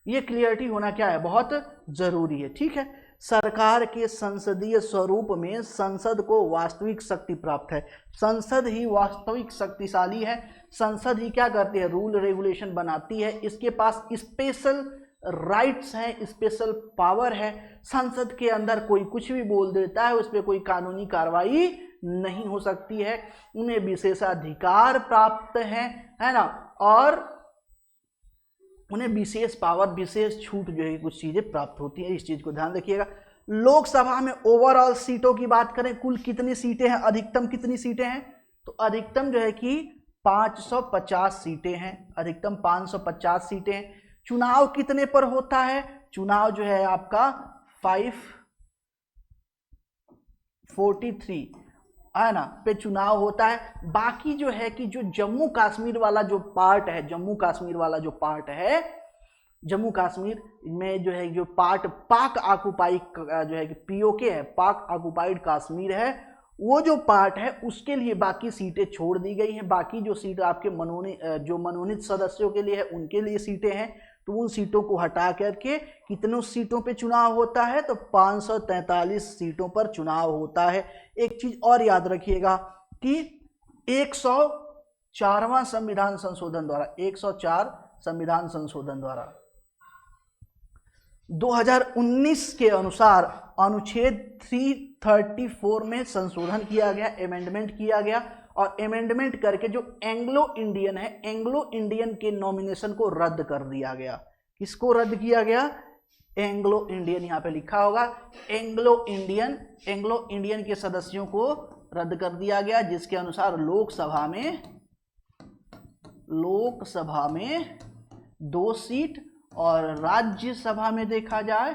ये क्लियरिटी होना क्या है? बहुत जरूरी है, ठीक है। सरकार के संसदीय स्वरूप में संसद को वास्तविक शक्ति प्राप्त है। संसद ही वास्तविक शक्तिशाली है। संसद ही क्या करती है? रूल रेगुलेशन बनाती है। इसके पास स्पेशल राइट्स हैं, स्पेशल पावर है। संसद के अंदर कोई कुछ भी बोल देता है, उस पर कोई कानूनी कार्रवाई नहीं हो सकती है। उन्हें विशेषाधिकार प्राप्त है ना, और उन्हें विशेष पावर, विशेष छूट जो है कुछ चीजें प्राप्त होती है। इस चीज को ध्यान रखिएगा। लोकसभा में ओवरऑल सीटों की बात करें, कुल कितनी सीटें हैं? अधिकतम कितनी सीटें हैं? तो अधिकतम जो है कि 550 सीटें हैं। अधिकतम 550 सीटें हैं। चुनाव कितने पर होता है? चुनाव जो है आपका 543 है ना, पे चुनाव होता है। बाकी जो है कि जो जम्मू कश्मीर वाला जो पार्ट है, जम्मू कश्मीर वाला जो पार्ट है, जम्मू कश्मीर में जो है जो पार्ट पाक ऑक्युपाई जो है कि पीओके है, पाक ऑक्युपाइड कश्मीर है, वो जो पार्ट है उसके लिए बाकी सीटें छोड़ दी गई हैं। बाकी जो सीट आपके मनोनीत सदस्यों के लिए है उनके लिए सीटें हैं, तो उन सीटों को हटा करके कितनों सीटों पे चुनाव होता है, तो 543 सीटों पर चुनाव होता है। एक चीज और याद रखिएगा कि 104वां संविधान संशोधन द्वारा, 104 संविधान संशोधन द्वारा 2019 के अनुसार अनुच्छेद 334 में संशोधन किया गया, अमेंडमेंट किया गया, और अमेंडमेंट करके जो एंग्लो इंडियन है, एंग्लो इंडियन के नॉमिनेशन को रद्द कर दिया गया। किसको रद्द किया गया? एंग्लो इंडियन, यहां पे लिखा होगा एंग्लो इंडियन के सदस्यों को रद्द कर दिया गया, जिसके अनुसार लोकसभा में 2 सीट और राज्यसभा में देखा जाए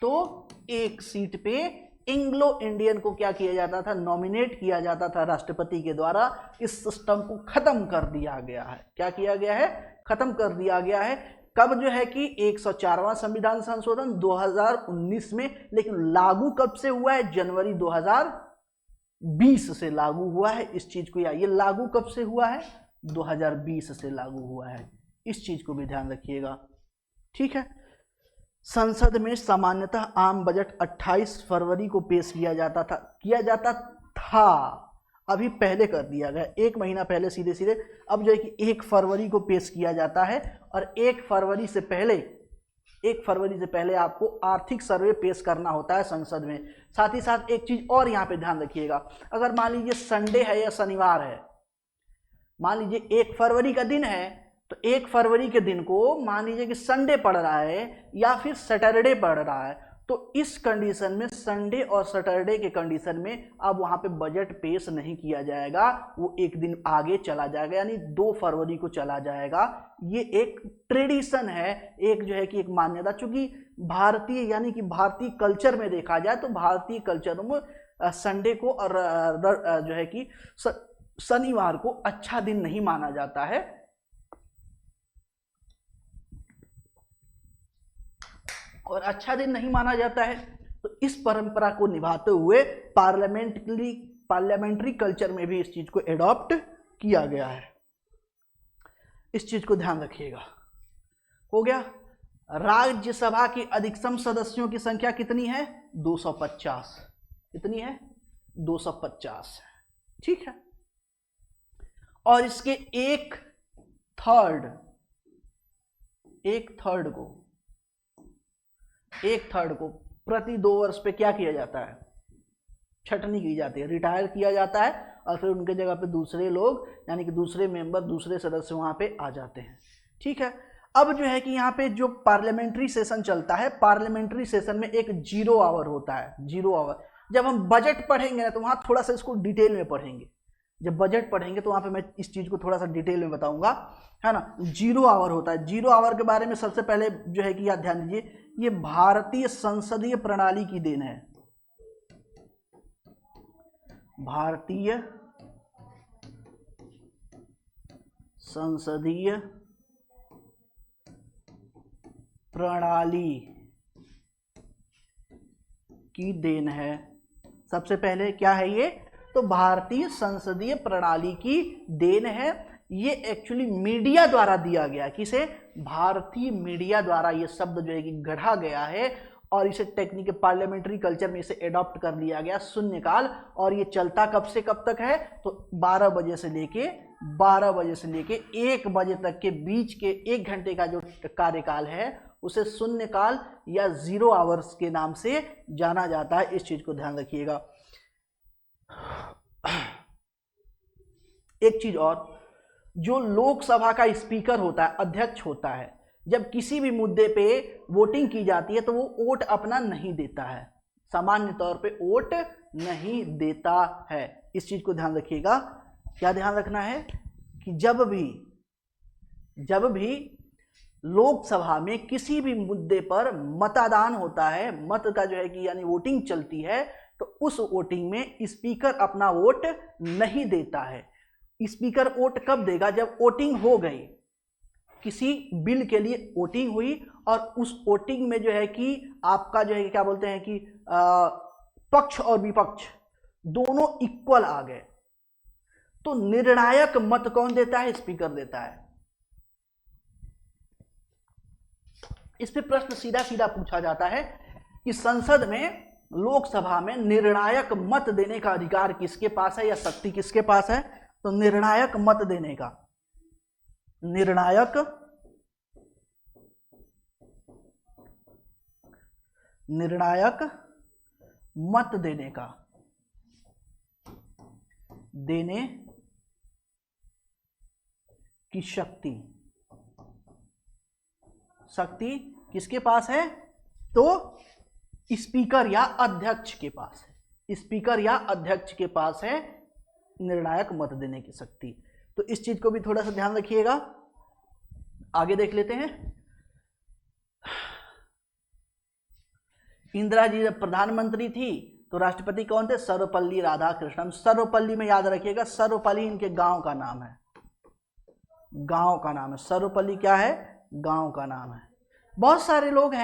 तो 1 सीट पे एंग्लो इंडियन को क्या किया जाता था? नॉमिनेट किया जाता था राष्ट्रपति के द्वारा। इस सिस्टम को खत्म कर दिया गया है। क्या किया गया है? खत्म कर दिया गया है। कब जो है कि 104वां संविधान संशोधन 2019 में, लेकिन लागू कब से हुआ है? जनवरी 2020 से लागू हुआ है। इस चीज को ये लागू कब से हुआ है? 2020 से लागू हुआ है। इस चीज को भी ध्यान रखिएगा, ठीक है। संसद में सामान्यतः आम बजट 28 फरवरी को पेश किया जाता था। अभी पहले कर दिया गया, 1 महीना पहले सीधे अब जो है कि 1 फरवरी को पेश किया जाता है। और 1 फरवरी से पहले आपको आर्थिक सर्वे पेश करना होता है संसद में। साथ ही साथ एक चीज और यहाँ पे ध्यान रखिएगा, अगर मान लीजिए संडे है या शनिवार है, मान लीजिए 1 फरवरी का दिन है, तो 1 फरवरी के दिन को मान लीजिए कि संडे पड़ रहा है या फिर सैटरडे पड़ रहा है, तो इस कंडीशन में संडे और सैटरडे के कंडीशन में अब वहां पे बजट पेश नहीं किया जाएगा, वो 1 दिन आगे चला जाएगा, यानी 2 फरवरी को चला जाएगा। ये एक ट्रेडिशन है, एक जो है कि एक मान्यता, चूंकि भारतीय यानी कि भारतीय कल्चर में देखा जाए तो भारतीय कल्चर में संडे को और जो है कि शनिवार को अच्छा दिन नहीं माना जाता है। और अच्छा दिन नहीं माना जाता है, तो इस परंपरा को निभाते हुए पार्लियामेंट्री कल्चर में भी इस चीज को एडॉप्ट किया गया है। इस चीज को ध्यान रखिएगा। हो गया। राज्यसभा की अधिकतम सदस्यों की संख्या कितनी है? 250। कितनी है? 250, ठीक है। और इसके एक थर्ड को प्रति 2 वर्ष पे क्या किया जाता है? छटनी की जाती है, रिटायर किया जाता है, और फिर उनके जगह पे दूसरे लोग यानी कि दूसरे मेंबर, दूसरे सदस्य वहां पे आ जाते हैं, ठीक है। अब जो है कि यहाँ पे जो पार्लियामेंट्री सेशन चलता है, पार्लियामेंट्री सेशन में एक 0 आवर होता है, 0 आवर। जब हम बजट पढ़ेंगे ना तो वहां थोड़ा सा इसको डिटेल में पढ़ेंगे। जब बजट पढ़ेंगे तो वहां पे मैं इस चीज को थोड़ा सा डिटेल में बताऊंगा, है ना। 0 आवर होता है। 0 आवर के बारे में सबसे पहले जो है कि याद ध्यान दीजिए, ये भारतीय संसदीय प्रणाली की देन है। भारतीय संसदीय प्रणाली की देन है। सबसे पहले क्या है ये? तो भारतीय संसदीय प्रणाली की देन है। ये एक्चुअली मीडिया द्वारा दिया गया। किसे? भारतीय मीडिया द्वारा ये शब्द जो है कि गढ़ा गया है, और इसे टेक्निकल पार्लियामेंट्री कल्चर में इसे एडॉप्ट कर लिया गया, शून्यकाल। और ये चलता कब से कब तक है? तो 12 बजे से लेके 1 बजे तक के बीच के 1 घंटे का जो कार्यकाल है उसे शून्यकाल या 0 आवर्स के नाम से जाना जाता है। इस चीज को ध्यान रखिएगा। एक चीज और, जो लोकसभा का स्पीकर होता है, अध्यक्ष होता है, जब किसी भी मुद्दे पे वोटिंग की जाती है तो वो वोट अपना नहीं देता है, सामान्य तौर पे वोट नहीं देता है। इस चीज को ध्यान रखिएगा। क्या ध्यान रखना है कि जब भी लोकसभा में किसी भी मुद्दे पर मतदान होता है, मत का जो है कि यानी वोटिंग चलती है, तो उस वोटिंग में स्पीकर अपना वोट नहीं देता है। स्पीकर वोट कब देगा? जब वोटिंग हो गई, किसी बिल के लिए वोटिंग हुई और उस वोटिंग में जो है कि आपका जो है क्या बोलते हैं कि पक्ष और विपक्ष दोनों इक्वल आ गए, तो निर्णायक मत कौन देता है? स्पीकर देता है। इस पे प्रश्न सीधा सीधा पूछा जाता है कि संसद में, लोकसभा में निर्णायक मत देने का अधिकार किसके पास है या शक्ति किसके पास है? तो निर्णायक मत देने का, निर्णायक मत देने का, देने की शक्ति किसके पास है? तो स्पीकर या अध्यक्ष के पास है। स्पीकर या अध्यक्ष के पास है निर्णायक मत देने की शक्ति। तो इस चीज को भी थोड़ा सा ध्यान रखिएगा। आगे देख लेते हैं। इंदिरा जी जब प्रधानमंत्री थी तो राष्ट्रपति कौन थे? सर्वपल्ली राधाकृष्णन। सर्वपल्ली में याद रखिएगा, सर्वपल्ली इनके गांव का नाम है, गांव का नाम है। सर्वपल्ली क्या है? गांव का नाम है। बहुत सारे लोग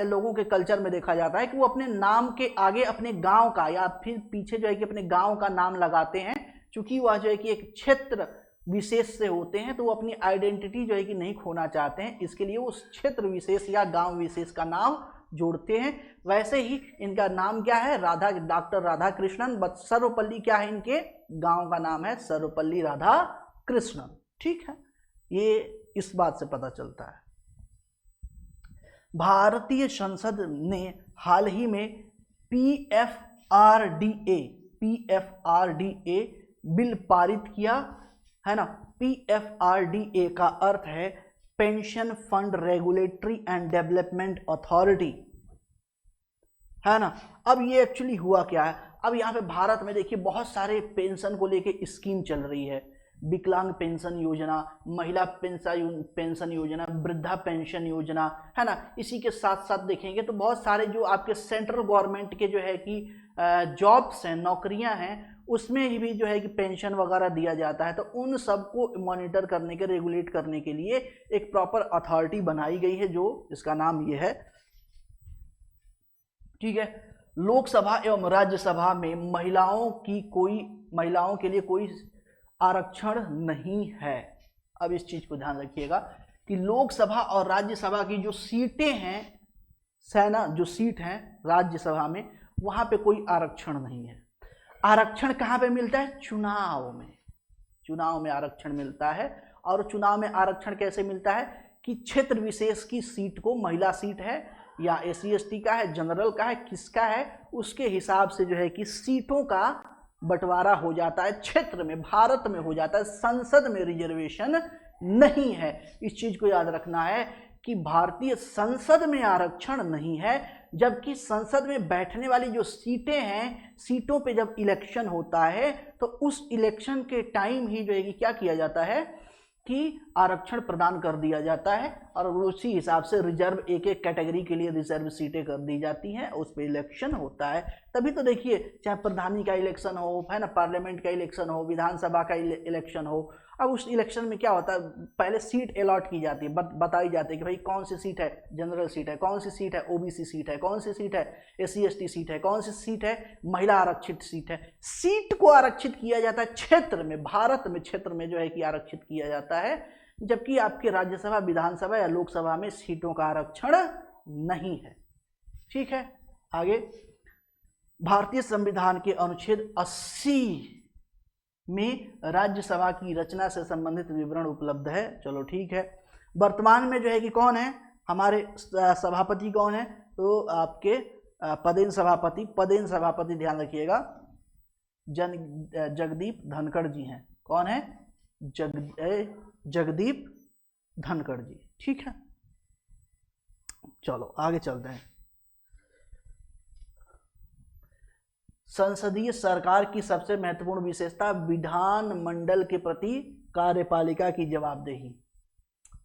लोगों के कल्चर में देखा जाता है कि वो अपने नाम के आगे अपने गांव का या फिर पीछे जो है कि अपने गांव का नाम लगाते हैं, क्योंकि वह जो है कि एक क्षेत्र विशेष से होते हैं, तो वो अपनी आइडेंटिटी जो है कि नहीं खोना चाहते हैं, इसके लिए उस क्षेत्र विशेष या गांव विशेष का नाम जोड़ते हैं। वैसे ही इनका नाम क्या है? डॉक्टर राधाकृष्णन। बट सर्वपल्ली क्या है? इनके गांव का नाम है सर्वपल्ली राधाकृष्णन। ठीक है, ये इस बात से पता चलता है। भारतीय संसद ने हाल ही में पीएफआरडीए बिल पारित किया है ना। पीएफआरडीए का अर्थ है pension fund regulatory and development authority, है ना। अब ये एक्चुअली हुआ क्या है? अब यहाँ पे भारत में देखिए बहुत सारे पेंशन को लेके स्कीम चल रही है। विकलांग पेंशन योजना, महिला पेंशन योजना, वृद्धा पेंशन योजना, है ना। इसी के साथ साथ देखेंगे तो बहुत सारे जो आपके सेंट्रल गवर्नमेंट के जो है कि जॉब्स हैं, नौकरियां हैं, उसमें भी जो है कि पेंशन वगैरह दिया जाता है। तो उन सबको मॉनिटर करने के, रेगुलेट करने के लिए एक प्रॉपर अथॉरिटी बनाई गई है, जो इसका नाम ये है। ठीक है, लोकसभा एवं राज्यसभा में महिलाओं के लिए कोई आरक्षण नहीं है। अब इस चीज को ध्यान रखिएगा कि लोकसभा और राज्यसभा की जो सीटें हैं, जो सीट हैं राज्यसभा में, वहां पे कोई आरक्षण नहीं है। आरक्षण कहां पे मिलता है? चुनाव में आरक्षण मिलता है। और चुनाव में आरक्षण कैसे मिलता है कि क्षेत्र विशेष की सीट को, महिला सीट है या SC/ST का है, जनरल का है, किसका है, उसके हिसाब से जो है कि सीटों का बंटवारा हो जाता है, क्षेत्र में, भारत में हो जाता है। संसद में रिजर्वेशन नहीं है। इस चीज को याद रखना है कि भारतीय संसद में आरक्षण नहीं है, जबकि संसद में बैठने वाली जो सीटें हैं, सीटों पे जब इलेक्शन होता है तो उस इलेक्शन के टाइम ही जो है कि क्या किया जाता है कि आरक्षण प्रदान कर दिया जाता है, और उसी हिसाब से रिजर्व एक एक कैटेगरी के लिए रिजर्व सीटें कर दी जाती हैं, उस पर इलेक्शन होता है। तभी तो देखिए, चाहे प्रधानी का इलेक्शन हो, है ना, पार्लियामेंट का इलेक्शन हो, विधानसभा का इलेक्शन हो, अब उस इलेक्शन में क्या होता है, पहले सीट अलॉट की जाती है, बताई जाती है कि भाई कौन सी सीट है जनरल सीट है, कौन सी सीट है OBC सीट है, कौन सी सीट है SC/ST सीट है, कौन सी सीट है महिला आरक्षित सीट है। सीट को आरक्षित किया जाता है क्षेत्र में, भारत में क्षेत्र में जो है कि आरक्षित किया जाता है, जबकि आपके राज्यसभा, विधानसभा या लोकसभा में सीटों का आरक्षण नहीं है। ठीक है, आगे। भारतीय संविधान के अनुच्छेद 80 में राज्यसभा की रचना से संबंधित विवरण उपलब्ध है। चलो ठीक है। वर्तमान में जो है कि कौन है हमारे सभापति, कौन है? तो आपके पदेन सभापति ध्यान रखिएगा, जगदीप धनखड़ जी हैं। कौन है? जगदीप धनखड़ जी। ठीक है, चलो आगे चलते हैं। संसदीय सरकार की सबसे महत्वपूर्ण विशेषता विधानमंडल के प्रति कार्यपालिका की जवाबदेही।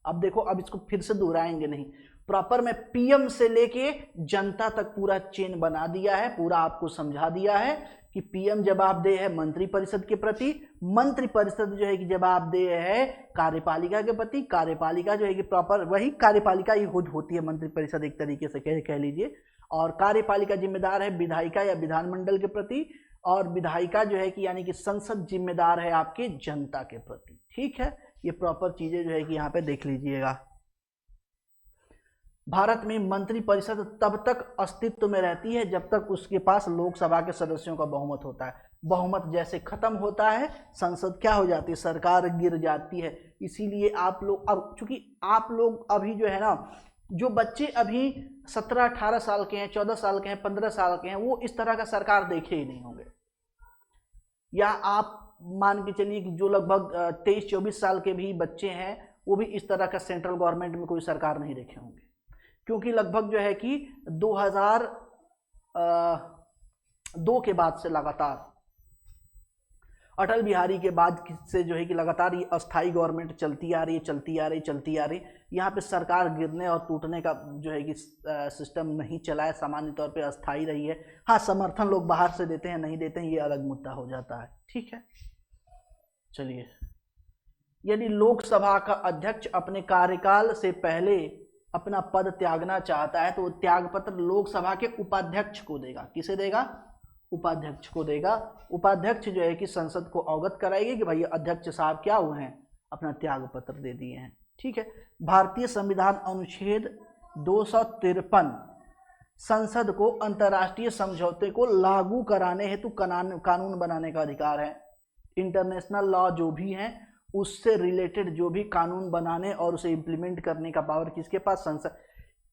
अब देखो, अब इसको फिर से दोहराएंगे नहीं, प्रॉपर में पीएम से लेके जनता तक पूरा चेन बना दिया है, पूरा आपको समझा दिया है कि पीएम जवाबदेह है मंत्री परिषद के प्रति, मंत्री परिषद जो है कि जवाबदेह है कार्यपालिका के प्रति, कार्यपालिका जो है कि प्रॉपर वही कार्यपालिका ही होती है मंत्री परिषद एक तरीके से कह लीजिए, और कार्यपालिका जिम्मेदार है विधायिका या विधानमंडल के प्रति, और विधायिका जो है कि यानी कि संसद जिम्मेदार है आपके जनता के प्रति। ठीक है, ये प्रॉपर चीजें जो है कि यहाँ पे देख लीजिएगा। भारत में मंत्री परिषद तब तक अस्तित्व में रहती है जब तक उसके पास लोकसभा के सदस्यों का बहुमत होता है। बहुमत जैसे खत्म होता है संसद क्या हो जाती है, सरकार गिर जाती है। इसीलिए आप लोग, अब चूंकि आप लोग अभी जो है ना, जो बच्चे अभी 17-18 साल के हैं, 14 साल के हैं, 15 साल के हैं, वो इस तरह का सरकार देखे ही नहीं होंगे। या आप मान के चलिए कि जो लगभग 23-24 साल के भी बच्चे हैं वो भी इस तरह का सेंट्रल गवर्नमेंट में कोई सरकार नहीं देखे होंगे, क्योंकि लगभग जो है कि 2002 के बाद से लगातार अटल बिहारी के बाद से जो है कि लगातार ये अस्थाई गवर्नमेंट चलती आ रही। यहाँ पे सरकार गिरने और टूटने का जो है कि सिस्टम नहीं चला है, सामान्य तौर पे अस्थाई रही है। हाँ, समर्थन लोग बाहर से देते हैं, नहीं देते हैं, ये अलग मुद्दा हो जाता है। ठीक है, चलिए, यदि लोकसभा का अध्यक्ष अपने कार्यकाल से पहले अपना पद त्यागना चाहता है तो वो त्यागपत्र लोकसभा के उपाध्यक्ष को देगा। किसे देगा? उपाध्यक्ष को देगा। उपाध्यक्ष जो है कि संसद को अवगत कराएगी कि भाई अध्यक्ष साहब क्या हुए हैं, अपना त्यागपत्र दे दिए हैं। ठीक है, भारतीय संविधान अनुच्छेद 253 संसद को अंतर्राष्ट्रीय समझौते को लागू कराने हेतु कानून बनाने का अधिकार है। इंटरनेशनल लॉ जो भी हैं उससे रिलेटेड जो भी कानून बनाने और उसे इम्प्लीमेंट करने का पावर किसके पास? संसद।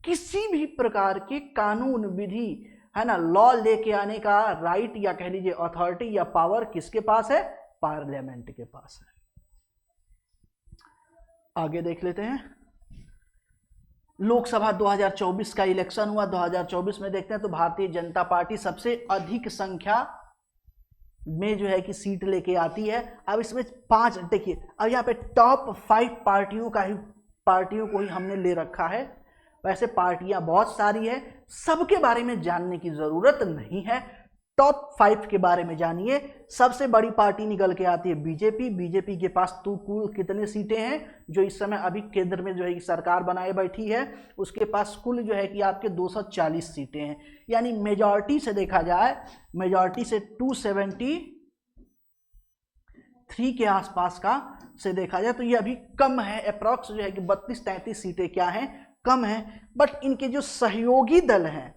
किसी भी प्रकार के कानून विधि है ना, लॉ लेके आने का राइट या कह लीजिए अथॉरिटी या पावर किसके पास है? पार्लियामेंट के पास है। आगे देख लेते हैं। लोकसभा 2024 का इलेक्शन हुआ। 2024 में देखते हैं तो भारतीय जनता पार्टी सबसे अधिक संख्या में जो है कि सीट लेके आती है। अब इसमें 5 देखिए, अब यहाँ पे टॉप 5 पार्टियों को ही हमने ले रखा है। वैसे पार्टियां बहुत सारी है, सबके बारे में जानने की जरूरत नहीं है। टॉप 5 के बारे में जानिए। सबसे बड़ी पार्टी निकल के आती है बीजेपी। बीजेपी के पास तो कुल कितने सीटें हैं जो इस समय अभी केंद्र में जो है कि सरकार बनाए बैठी है? उसके पास कुल जो है कि आपके 240 सीटें हैं। यानी मेजॉरिटी से देखा जाए, मेजॉरिटी से 273 के आसपास का से देखा जाए तो ये अभी कम है। अप्रॉक्स जो है कि 32-33 सीटें क्या हैं, कम है। बट इनके जो सहयोगी दल हैं,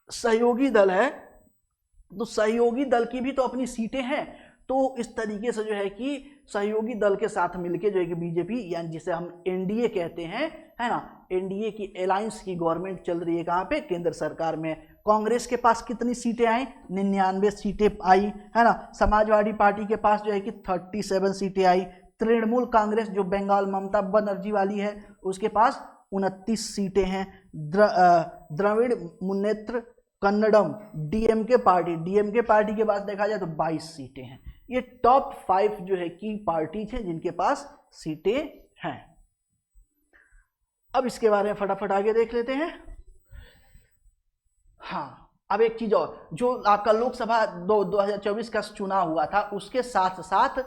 सहयोगी दल है, तो सहयोगी दल की भी तो अपनी सीटें हैं। तो इस तरीके से जो है कि सहयोगी दल के साथ मिलके जो है कि बीजेपी, यानी जिसे हम एनडीए कहते हैं, है ना, एनडीए की अलायंस की गवर्नमेंट चल रही है। कहाँ पे? केंद्र सरकार में। कांग्रेस के पास कितनी सीटें आई? 99 सीटें आई, है ना। समाजवादी पार्टी के पास जो है कि 37 सीटें आई। तृणमूल कांग्रेस जो बंगाल ममता बनर्जी वाली है उसके पास 29 सीटें हैं। द्रविड़ मुन्नेत्र कन्नडम डीएमके पार्टी के पास देखा जाए तो 22 सीटें हैं। ये टॉप 5 जो है कि पार्टीज हैं जिनके पास सीटें हैं। अब इसके बारे में फटाफट आगे देख लेते हैं। हाँ, अब एक चीज और, जो आपका लोकसभा 2024 का चुनाव हुआ था उसके साथ साथ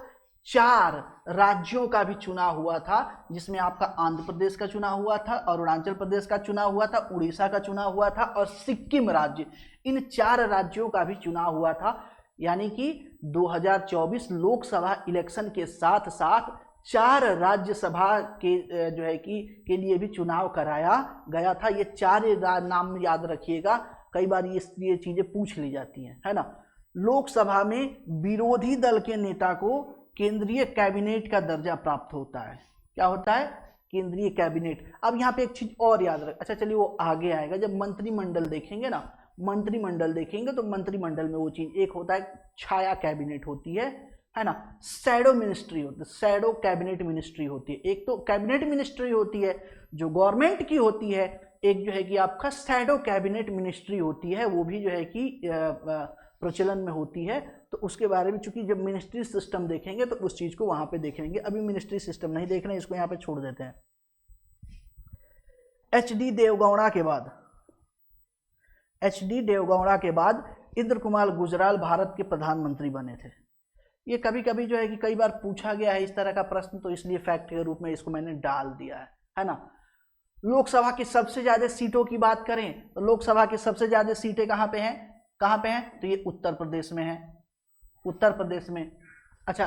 4 राज्यों का भी चुनाव हुआ था, जिसमें आपका आंध्र प्रदेश का चुनाव हुआ था, अरुणाचल प्रदेश का चुनाव हुआ था, उड़ीसा का चुनाव हुआ था और सिक्किम राज्य। इन 4 राज्यों का भी चुनाव हुआ था। यानी कि 2024 लोकसभा इलेक्शन के साथ साथ 4 राज्यसभा के जो है कि के लिए भी चुनाव कराया गया था। ये 4 नाम याद रखिएगा, कई बार ये चीजें पूछ ली जाती हैं, है ना। लोकसभा में विरोधी दल के नेता को केंद्रीय कैबिनेट का दर्जा प्राप्त होता है। क्या होता है? केंद्रीय कैबिनेट। अब यहाँ पे एक चीज और याद रख, अच्छा चलिए वो आगे आएगा जब मंत्रिमंडल देखेंगे ना, मंत्रिमंडल देखेंगे तो मंत्रिमंडल में वो चीज एक होता है, छाया कैबिनेट होती है ना, शैडो मिनिस्ट्री होती है, शैडो कैबिनेट मिनिस्ट्री होती है। एक तो कैबिनेट मिनिस्ट्री होती है जो गवर्नमेंट की होती है, एक जो है कि आपका शैडो कैबिनेट मिनिस्ट्री होती है, वो भी जो है कि प्रचलन में होती है। तो उसके बारे में चूंकि जब मिनिस्ट्री सिस्टम देखेंगे तो उस चीज़ को वहाँ पे देखेंगे। अभी मिनिस्ट्री सिस्टम नहीं देख रहे हैं, इसको यहाँ पे छोड़ देते हैं। एच.डी. देवगौड़ा के बाद इंद्र कुमार गुजराल भारत के प्रधानमंत्री बने थे। ये कभी कभी जो है कि कई बार पूछा गया है इस तरह का प्रश्न, तो इसलिए फैक्ट के रूप में इसको मैंने डाल दिया है ना। लोकसभा की सबसे ज्यादा सीटों की बात करें तो लोकसभा की सबसे ज्यादा सीटें कहाँ पे हैं? तो ये उत्तर प्रदेश में है, उत्तर प्रदेश में। अच्छा,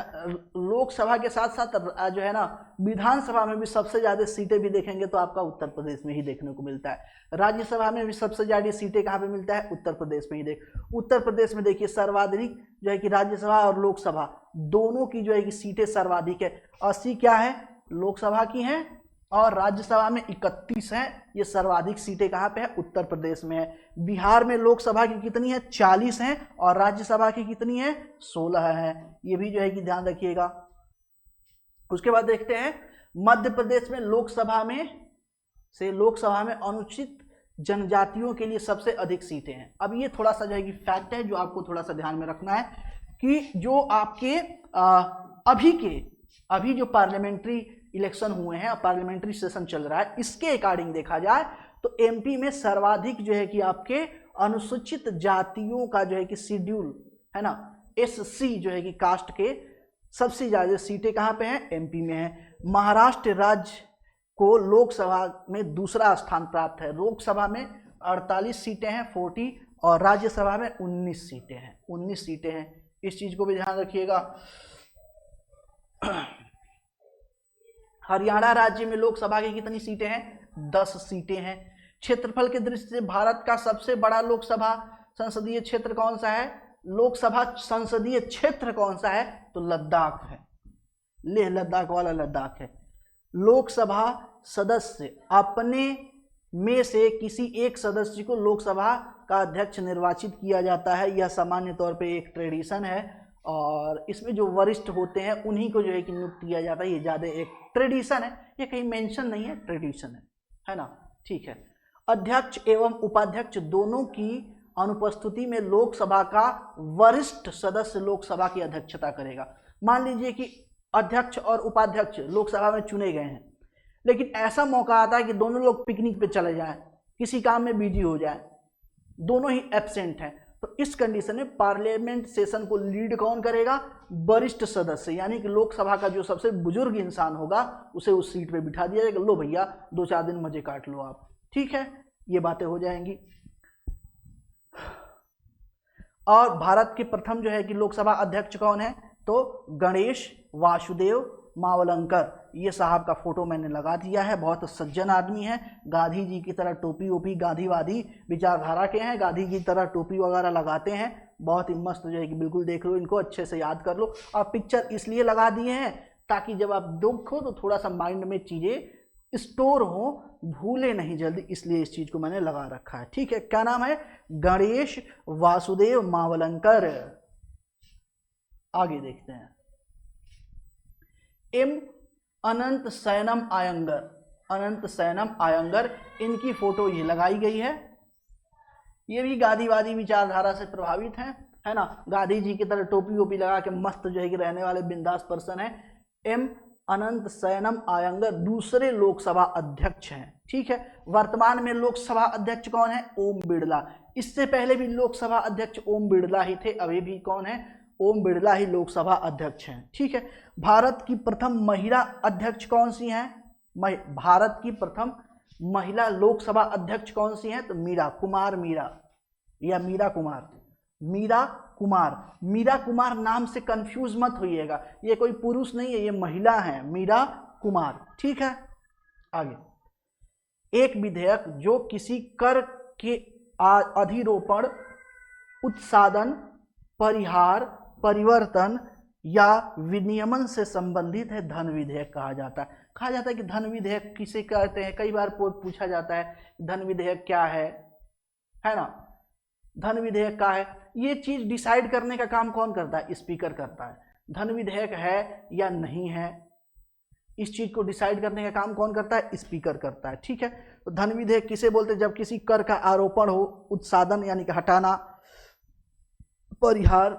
लोकसभा के साथ साथ जो है ना विधानसभा में भी सबसे ज्यादा सीटें भी देखेंगे तो आपका उत्तर प्रदेश में ही देखने को मिलता है। राज्यसभा में भी सबसे ज्यादा सीटें कहाँ पे मिलता है? उत्तर प्रदेश में ही उत्तर प्रदेश में देखिए सर्वाधिक जो है कि राज्यसभा और लोकसभा दोनों की जो है कि सीटें सर्वाधिक है। 80 क्या है लोकसभा की हैं और राज्यसभा में 31 है। ये सर्वाधिक सीटें कहाँ पे है? उत्तर प्रदेश में है। बिहार में लोकसभा की कितनी है? 40 हैं और राज्यसभा की कितनी है? 16 है। ये भी जो है कि ध्यान रखिएगा। उसके बाद देखते हैं मध्य प्रदेश में लोकसभा में अनुसूचित जनजातियों के लिए सबसे अधिक सीटें हैं। अब ये थोड़ा सा जो है कि फैक्ट है जो आपको थोड़ा सा ध्यान में रखना है कि जो आपके अभी जो पार्लियामेंट्री इलेक्शन हुए हैं और पार्लियामेंट्री सेशन चल रहा है, इसके अकॉर्डिंग देखा जाए तो एमपी में सर्वाधिक जो है कि आपके अनुसूचित जातियों का जो है कि शेड्यूल है ना, एससी जो है कि कास्ट के सबसे ज्यादा सीटें कहाँ पे हैं? एमपी में है। महाराष्ट्र राज्य को लोकसभा में दूसरा स्थान प्राप्त है। लोकसभा में 48 सीटें हैं 40 और राज्यसभा में 19 सीटें हैं। इस चीज को भी ध्यान रखिएगा। हरियाणा राज्य में लोकसभा की कितनी सीटें हैं? 10 सीटें हैं। क्षेत्रफल की दृष्टि से भारत का सबसे बड़ा लोकसभा संसदीय क्षेत्र कौन सा है? लोकसभा संसदीय क्षेत्र कौन सा है? तो लद्दाख है, लेह लद्दाख वाला लद्दाख है। लोकसभा सदस्य अपने में से किसी एक सदस्य को लोकसभा का अध्यक्ष निर्वाचित किया जाता है। यह सामान्य तौर पे एक ट्रेडिशन है और इसमें जो वरिष्ठ होते हैं उन्हीं को जो है कि नियुक्त किया जाता है। ये ज़्यादा एक ट्रेडिशन है, ये कहीं मेंशन नहीं है, ट्रेडिशन है ना। ठीक है। अध्यक्ष एवं उपाध्यक्ष दोनों की अनुपस्थिति में लोकसभा का वरिष्ठ सदस्य लोकसभा की अध्यक्षता करेगा। मान लीजिए कि अध्यक्ष और उपाध्यक्ष लोकसभा में चुने गए हैं, लेकिन ऐसा मौका आता है कि दोनों लोग पिकनिक पे चले जाएं, किसी काम में बिजी हो जाएं, दोनों ही एब्सेंट हैं, तो इस कंडीशन में पार्लियामेंट सेशन को लीड कौन करेगा? वरिष्ठ सदस्य, यानी कि लोकसभा का जो सबसे बुजुर्ग इंसान होगा उसे उस सीट पे बिठा दिया जाएगा। लो भैया 2-4 दिन मजे काट लो आप। ठीक है, ये बातें हो जाएंगी। और भारत के प्रथम जो है कि लोकसभा अध्यक्ष कौन है? तो गणेश वासुदेव मावलंकर। ये साहब का फोटो मैंने लगा दिया है, बहुत सज्जन आदमी है, गांधी जी की तरह टोपी वोपी, गांधीवादी विचारधारा के हैं, गांधी जी की तरह टोपी वगैरह लगाते हैं, बहुत ही मस्त जो है कि बिल्कुल देख लो इनको, अच्छे से याद कर लो। और पिक्चर इसलिए लगा दिए हैं ताकि जब आप देखो तो थोड़ा सा माइंड में चीजें स्टोर हो, भूले नहीं जल्दी, इसलिए इस चीज को मैंने लगा रखा है। ठीक है, क्या नाम है? गणेश वासुदेव मावलंकर। आगे देखते हैं। एम अनंत सैनम आयंगर, इनकी फोटो ये लगाई गई है। ये भी गांधीवादी विचारधारा से प्रभावित हैं, है ना। गांधी जी की तरह टोपी वोपी लगा के मस्त जो है कि रहने वाले बिंदास पर्सन है। एम अनंत सैनम आयंगर दूसरे लोकसभा अध्यक्ष हैं। ठीक है, वर्तमान में लोकसभा अध्यक्ष कौन है? ओम बिड़ला। इससे पहले भी लोकसभा अध्यक्ष ओम बिड़ला ही थे, अभी भी कौन है? ओम बिड़ला ही लोकसभा अध्यक्ष हैं। ठीक है, भारत की प्रथम महिला अध्यक्ष कौन सी हैं? भारत की प्रथम महिला लोकसभा अध्यक्ष कौन सी हैं? तो मीरा कुमार नाम से कंफ्यूज मत होइएगा, ये कोई पुरुष नहीं है, ये महिला है, मीरा कुमार। ठीक है, आगे। एक विधेयक जो किसी कर के अधिरोपण, उत्सादन, परिहार, परिवर्तन या विनियमन से संबंधित है, धन विधेयक कहा जाता है। कहा जाता है कि धन विधेयक किसे कहते हैं? कई बार पूछा जाता है धन विधेयक क्या है ना। धन विधेयक क्या है, ये चीज डिसाइड करने का काम कौन करता है? स्पीकर करता है। धन विधेयक है या नहीं है, इस चीज को डिसाइड करने का काम कौन करता है? स्पीकर करता है। ठीक है, तो धन विधेयक किसे बोलते हैं? जब किसी कर का आरोपण हो, उत्सादन यानी कि हटाना, परिहार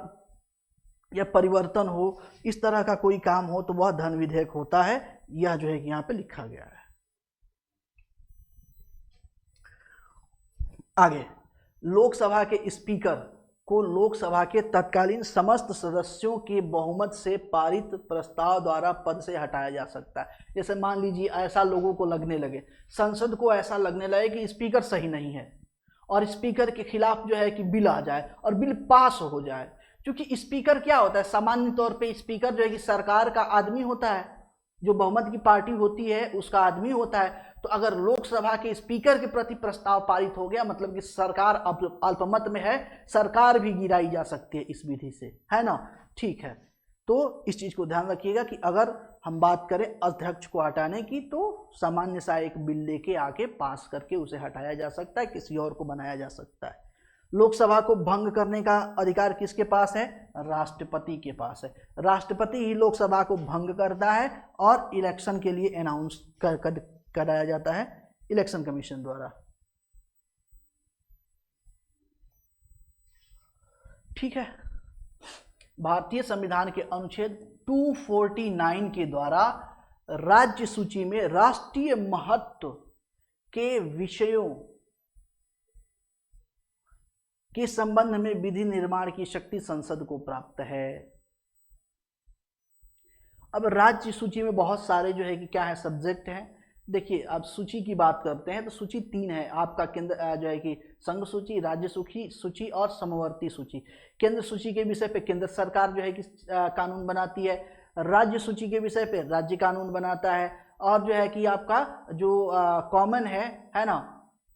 या परिवर्तन हो, इस तरह का कोई काम हो तो वह धन विधेयक होता है। यह जो है कि यहाँ पे लिखा गया है। आगे, लोकसभा के स्पीकर को लोकसभा के तत्कालीन समस्त सदस्यों के बहुमत से पारित प्रस्ताव द्वारा पद से हटाया जा सकता है। जैसे मान लीजिए ऐसा लोगों को लगने लगे, संसद को ऐसा लगने लगे कि स्पीकर सही नहीं है और स्पीकर के खिलाफ जो है कि बिल आ जाए और बिल पास हो जाए। क्योंकि स्पीकर क्या होता है, सामान्य तौर पे स्पीकर जो है कि सरकार का आदमी होता है, जो बहुमत की पार्टी होती है उसका आदमी होता है। तो अगर लोकसभा के स्पीकर के प्रति प्रस्ताव पारित हो गया, मतलब कि सरकार अल्पमत में है, सरकार भी गिराई जा सकती है इस विधि से, है ना। ठीक है, तो इस चीज को ध्यान रखिएगा कि अगर हम बात करें अध्यक्ष को हटाने की, तो सामान्य सा एक बिल लेके आके पास करके उसे हटाया जा सकता है, किसी और को बनाया जा सकता है। लोकसभा को भंग करने का अधिकार किसके पास है? राष्ट्रपति के पास है। राष्ट्रपति ही लोकसभा को भंग करता है और इलेक्शन के लिए अनाउंस कराया जाता है इलेक्शन कमीशन द्वारा। ठीक है, भारतीय संविधान के अनुच्छेद 249 के द्वारा राज्य सूची में राष्ट्रीय महत्व के विषयों के संबंध में विधि निर्माण की शक्ति संसद को प्राप्त है। अब राज्य सूची में बहुत सारे जो है कि क्या है सब्जेक्ट हैं। देखिए, अब सूची की बात करते हैं तो सूची 3 है आपका, केंद्र जो है कि संघ सूची, राज्य सूची और समवर्ती सूची। केंद्र सूची के विषय पे केंद्र सरकार जो है कि कानून बनाती है, राज्य सूची के विषय पे राज्य कानून बनाता है, और जो है कि आपका जो कॉमन है ना,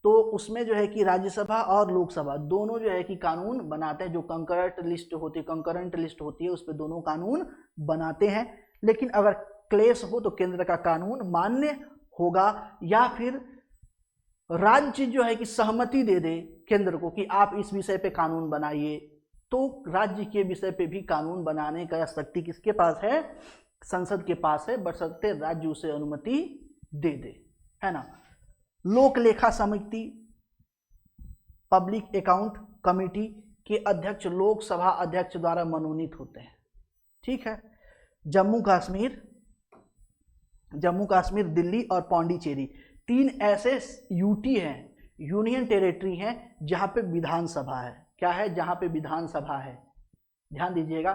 तो उसमें जो है कि राज्यसभा और लोकसभा दोनों जो है कि कानून बनाते हैं। जो कंकरेंट लिस्ट होती है उस पर दोनों कानून बनाते हैं। लेकिन अगर क्लेश हो तो केंद्र का कानून मान्य होगा, या फिर राज्य जो है कि सहमति दे दे केंद्र को कि आप इस विषय पे कानून बनाइए, तो राज्य के विषय पे भी कानून बनाने का शक्ति किसके पास है? संसद के पास है, बशर्ते राज्य उसे अनुमति दे दे, है ना। लोक लेखा समिति, पब्लिक अकाउंट कमेटी के अध्यक्ष लोकसभा अध्यक्ष द्वारा मनोनीत होते हैं। ठीक है, जम्मू कश्मीर, दिल्ली और पौंडीचेरी 3 ऐसे यूटी हैं, यूनियन टेरिटरी हैं, जहां पे विधानसभा है। क्या है? जहां पे विधानसभा है। ध्यान दीजिएगा,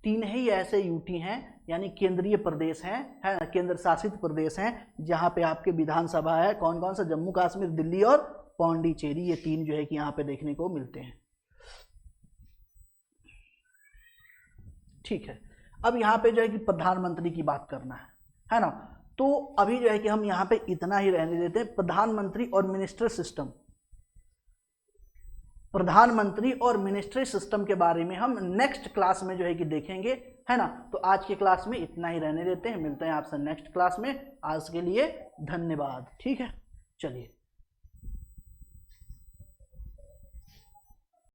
3 ही ऐसे यूटी हैं, यानी केंद्रीय प्रदेश हैं, है ना, केंद्र शासित प्रदेश हैं, जहां पे आपके विधानसभा है। कौन कौन सा? जम्मू कश्मीर, दिल्ली और पौंडीचेरी, ये 3 जो है कि यहाँ पे देखने को मिलते हैं। ठीक है, अब यहाँ पे जो है कि प्रधानमंत्री की बात करना है ना। तो अभी जो है कि हम यहाँ पे इतना ही रहने देते हैं। प्रधानमंत्री और मिनिस्ट्री सिस्टम के बारे में हम नेक्स्ट क्लास में जो है कि देखेंगे, है ना। तो आज की क्लास में इतना ही रहने देते हैं, मिलते हैं आपसे नेक्स्ट क्लास में। आज के लिए धन्यवाद। ठीक है, चलिए।